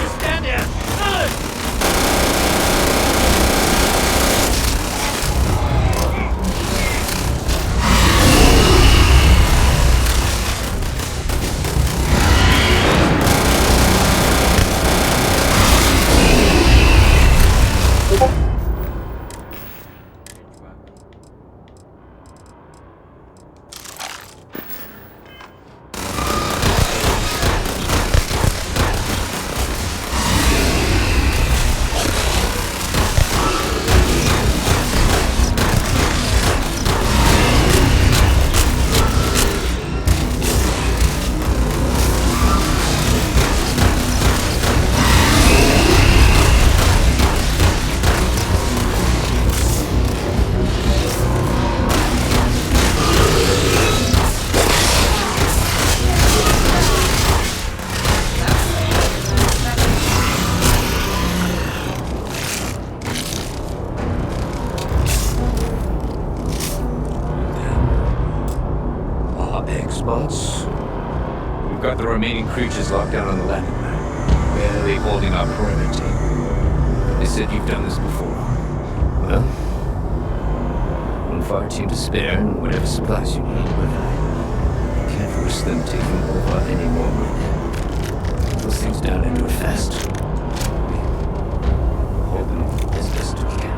just stand there. Good. Change weapon. Egg spots. We've got the remaining creatures locked down on the landing line, barely holding our perimeter. They said you've done this before. Well, one fire team to spare and whatever supplies you need, but I can't risk them taking over anymore. Get those things down and do it fast. Hold them as best we can.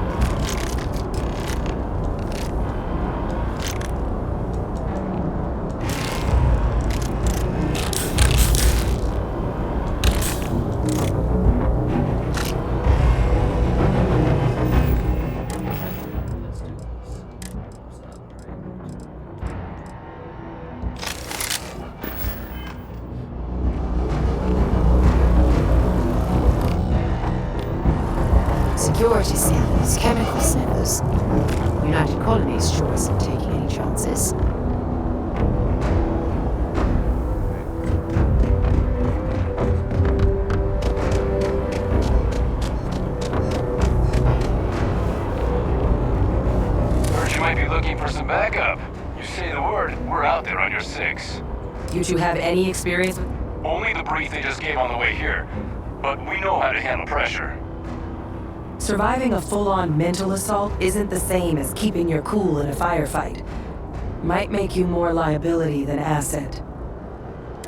Let's do this. What's that? Security scanners, chemical sniffers. United Colonies sure isn't taking any chances. Heard you might be looking for some backup. You say the word, we're out there on your 6. You two have any experience with... Only the brief they just gave on the way here. But we know how to handle pressure. Surviving a full-on mental assault isn't the same as keeping your cool in a firefight. Might make you more liability than asset.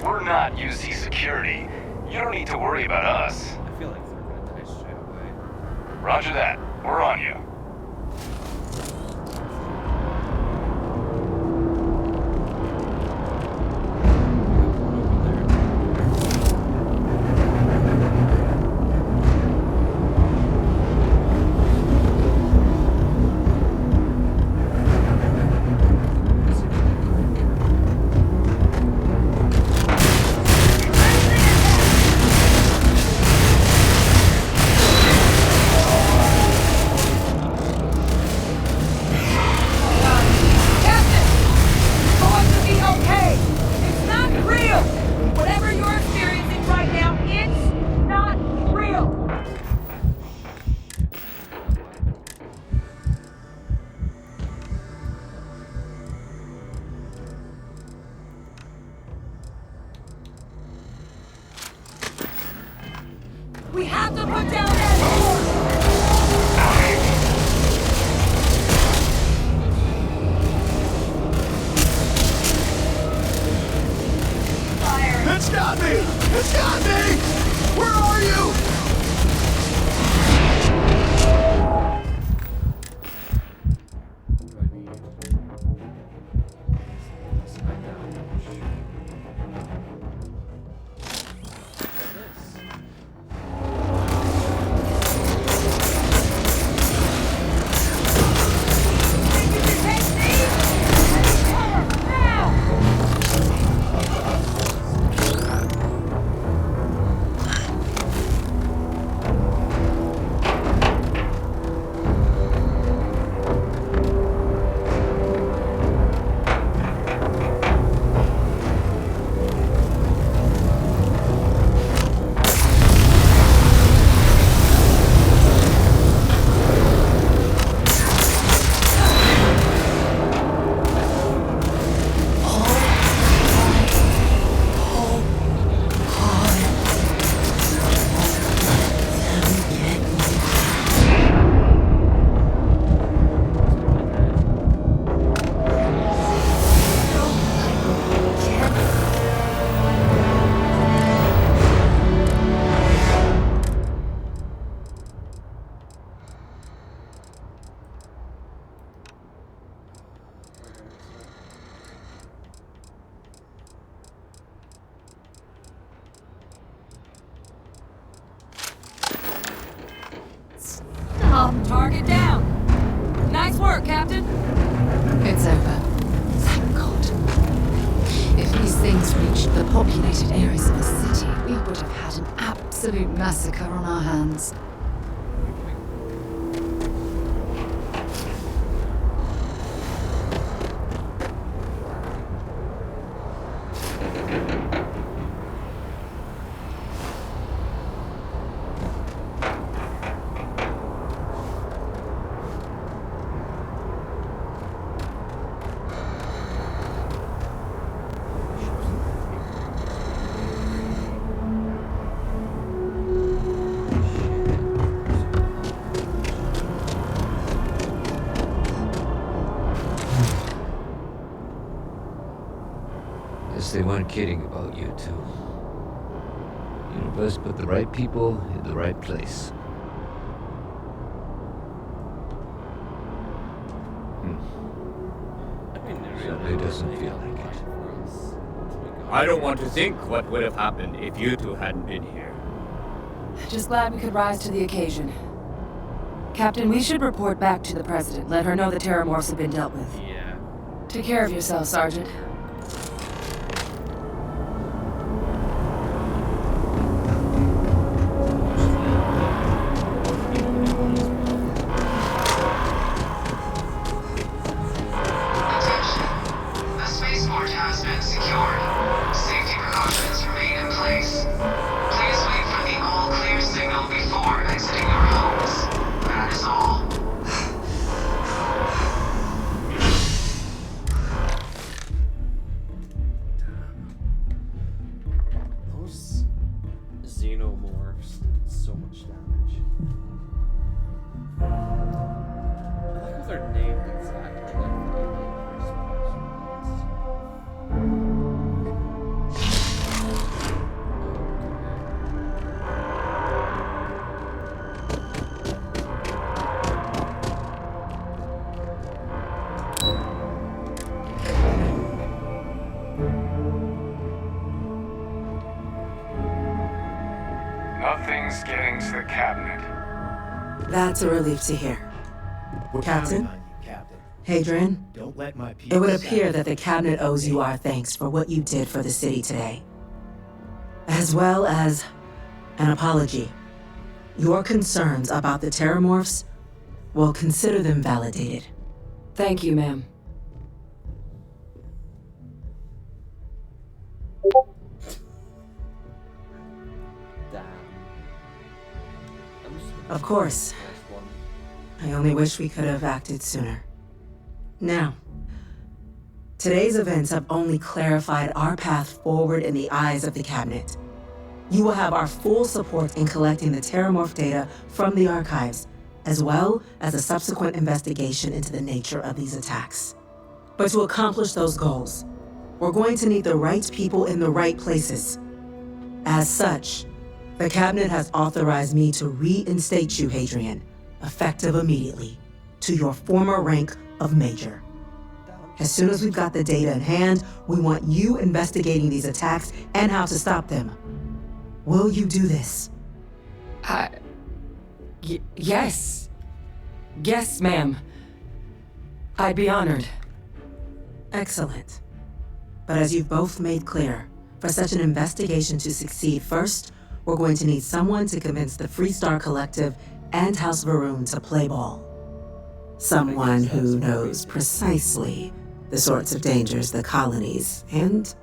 We're not UC security. You don't need to worry about us. I feel like they're gonna die straight away. Roger that. We're on you. Target down. Nice work, Captain. It's over. Thank God. If these things reached the populated areas of the city, we would have had an absolute massacre on our hands. Guess they weren't kidding about you two. Universe put the right people in the right place. Certainly doesn't feel like it. I don't want to think what would have happened if you two hadn't been here. Just glad we could rise to the occasion. Captain, we should report back to the President. Let her know the Terramorphs have been dealt with. Yeah. Take care of yourself, Sergeant. The spaceport has been secured. Safety precautions remain in place. Please wait for the all-clear signal before exiting your homes. That is all. Those xenomorphs did so much damage. I like how they're named exactly like the alien response. Nothing's getting to the cabinet. That's a relief to hear. We're Captain? counting on you, Captain. Hadrian? Don't let my people It would down. appear that the Cabinet owes you our thanks for what you did for the city today, as well as an apology. Your concerns about the Terramorphs, we'll consider them validated. Thank you, ma'am. Damn. Of course. I only wish we could have acted sooner. Now, today's events have only clarified our path forward in the eyes of the Cabinet. You will have our full support in collecting the Terramorph data from the archives, as well as a subsequent investigation into the nature of these attacks. But to accomplish those goals, we're going to need the right people in the right places. As such, the Cabinet has authorized me to reinstate you, Hadrian, effective immediately, to your former rank of Major. As soon as we've got the data in hand, we want you investigating these attacks and how to stop them. Will you do this? Yes. Yes, ma'am. I'd be honored. Excellent. But as you've both made clear, for such an investigation to succeed, first, we're going to need someone to convince the Freestar Collective and House Varun to play ball. Someone who knows precisely the sorts of dangers the colonies and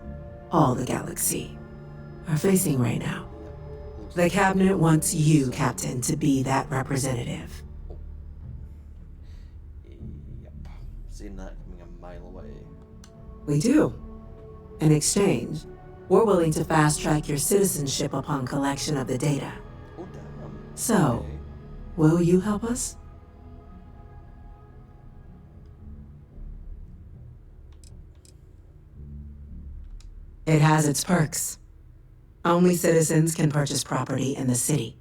all the galaxy are facing right now. The Cabinet wants you, Captain, to be that representative. Yep. Seen that coming a mile away. We do. In exchange, we're willing to fast-track your citizenship upon collection of the data. Oh, damn. So, will you help us? It has its perks. Only citizens can purchase property in the city.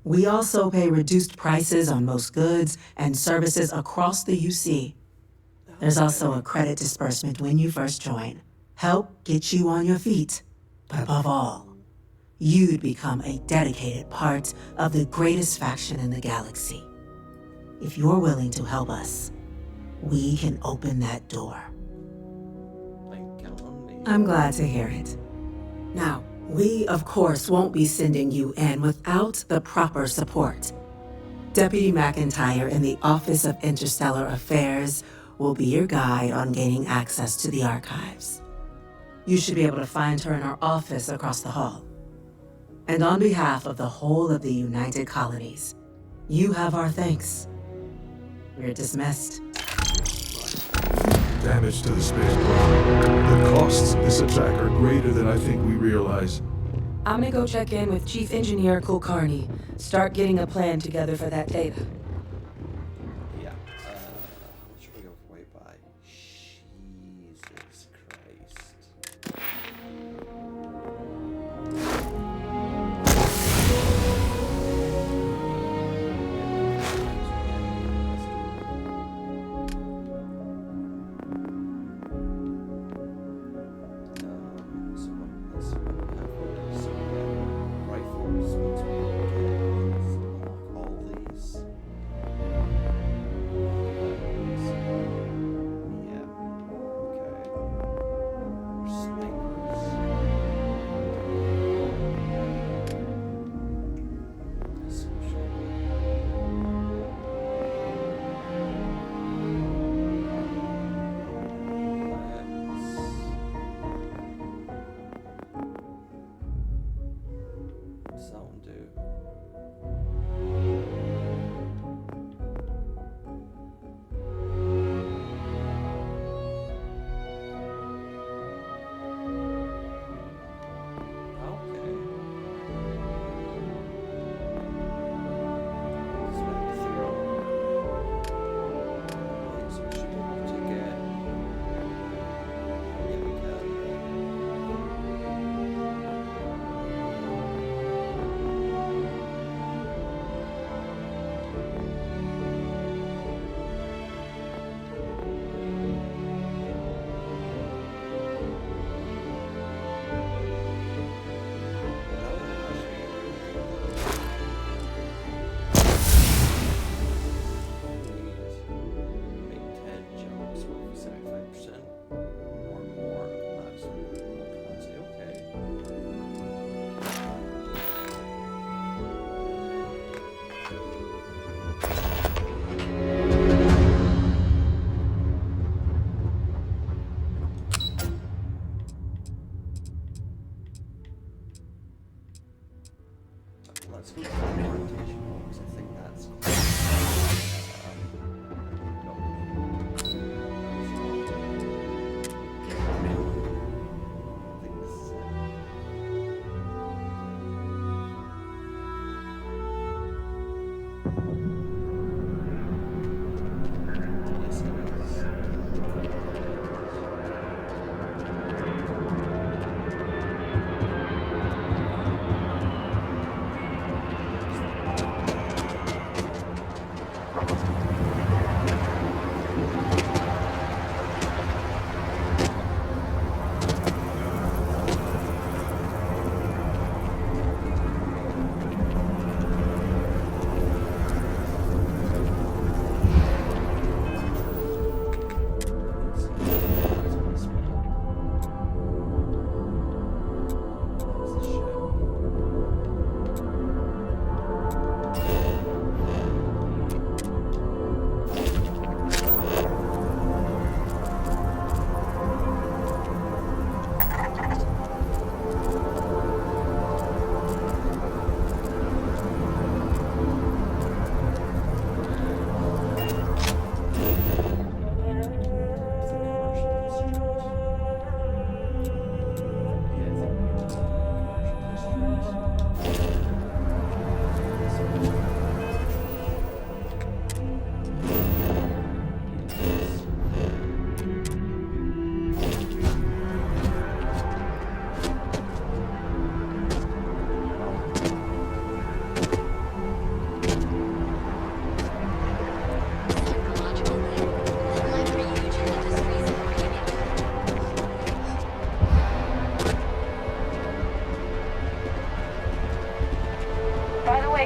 We also pay reduced prices on most goods and services across the UC. There's also a credit disbursement when you first join. Help get you on your feet. But above all, you'd become a dedicated part of the greatest faction in the galaxy. If you're willing to help us, we can open that door. I'm glad to hear it. Now, we, of course, won't be sending you in without the proper support. Deputy McIntyre in the Office of Interstellar Affairs will be your guide on gaining access to the archives. You should be able to find her in our office across the hall. And on behalf of the whole of the United Colonies, you have our thanks. We're dismissed. Damage to the spacecraft. The costs of this attack are greater than I think we realize. I'm gonna go check in with Chief Engineer Kulkarni. Start getting a plan together for that data. Yeah. How much are we away by? Jesus Christ. Let's go to the orientation because I think that's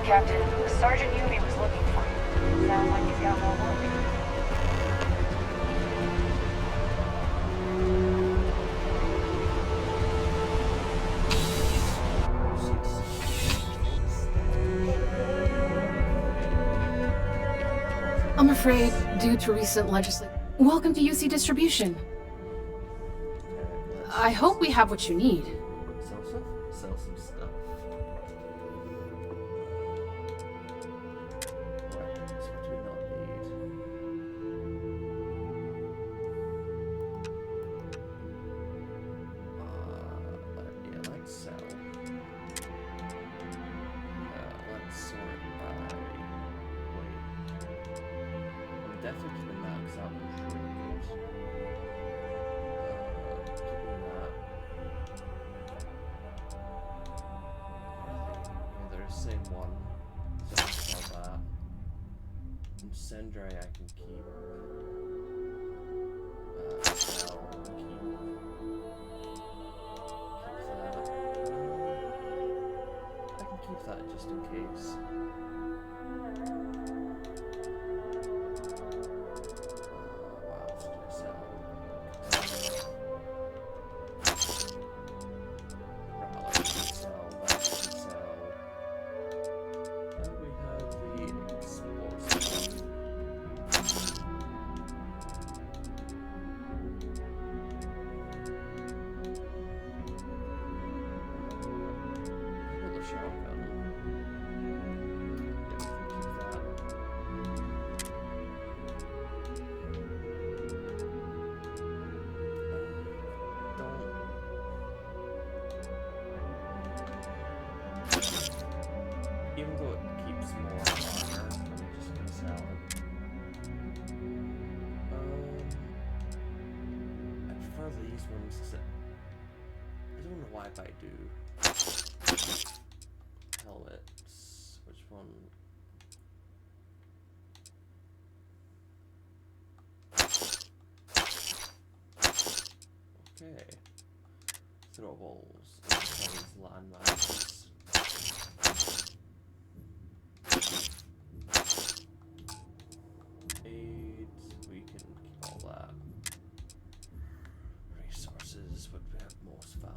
Captain, Sergeant Yumi was looking for you. Sounds like you've got more work. I'm afraid, due to recent legislation. Welcome to UC Distribution. I hope we have what you need. Sell stuff? Sell some stuff. Weapons, what do we not need? Yeah, let's sell. Let's sort by weight. I'm definitely keeping max out on trinkets. Keeping that. Yeah, they're the same one. So I'll sell that. Incendiary I can keep. Sell and keep. I can keep that just in case. What else did I sell? Prowler can sell, that can sell. Then we have the explosive. The shotgun. Yeah, we can keep that. Even though it keeps more armor, I'm just gonna sell it. I prefer these ones to. I don't know why, but I do. Helmets. Which one? Okay. Throwables. These landmines. Aids. We can keep all that. Resources would have most value.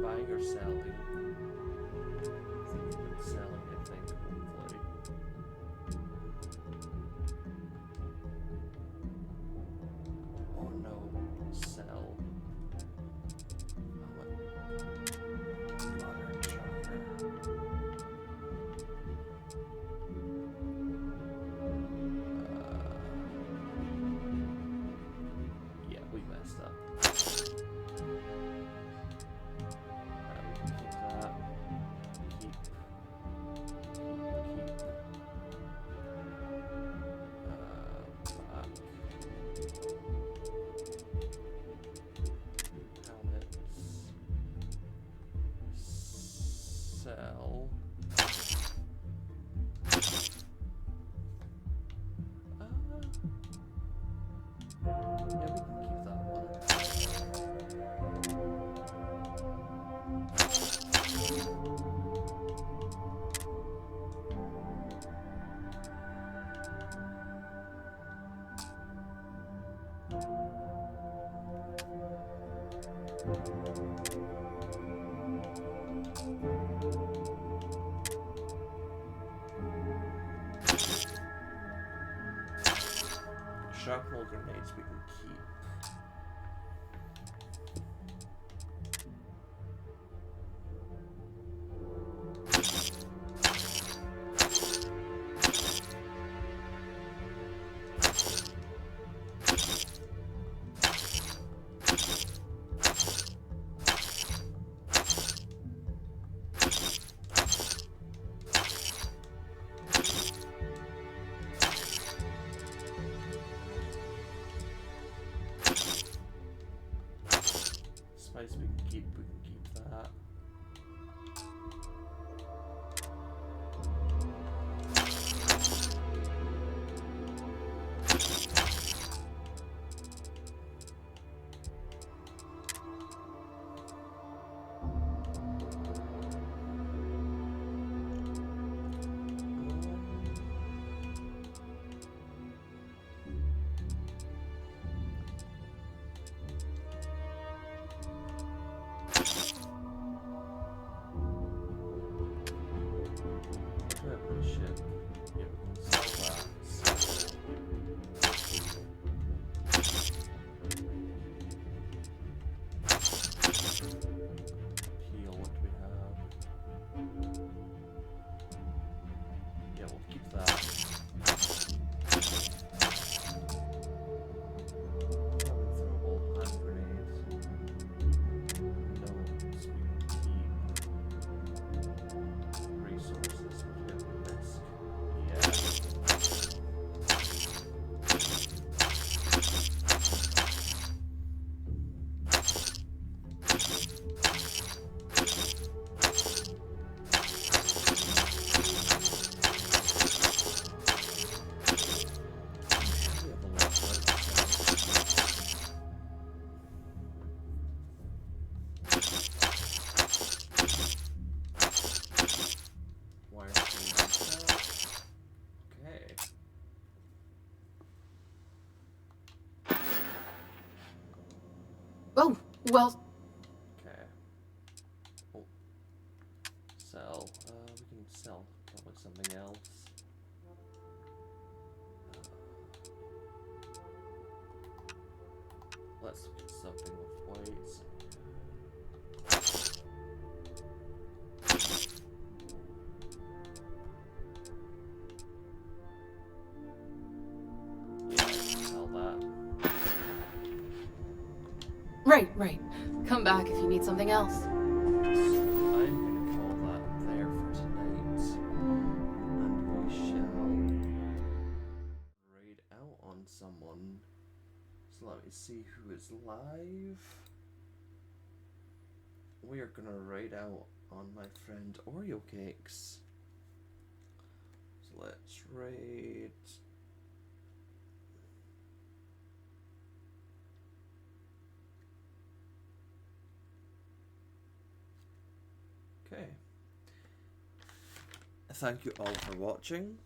Buying or selling? Selling, I think, hopefully. Oh no, sell. Modern chopper. Yeah, we messed up. Sell. Yeah, we can keep that one. Shrapnel grenades we can keep. supplies we can keep that. Oh, well. Okay. Oh. Sell. We can sell probably something else. Let's get something with weights. Yeah, I can sell that. Right. Come back if you need something else. I'm gonna call that there for tonight. And we shall raid out on someone. So let me see who is live. We are gonna raid out on my friend Oreo Cakes. So let's raid. Okay. Thank you all for watching.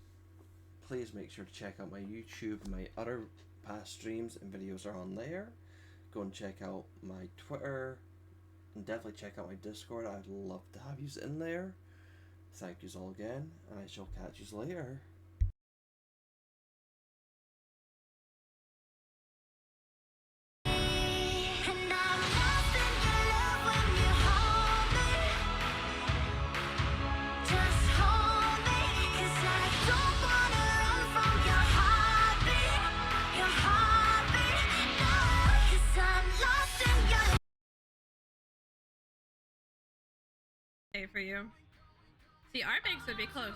Please make sure to check out my YouTube. My other past streams and videos are on there. Go and check out my Twitter. And definitely check out my Discord. I'd love to have you in there. Thank you all again. And I shall catch you later. For you. See, our banks would be close.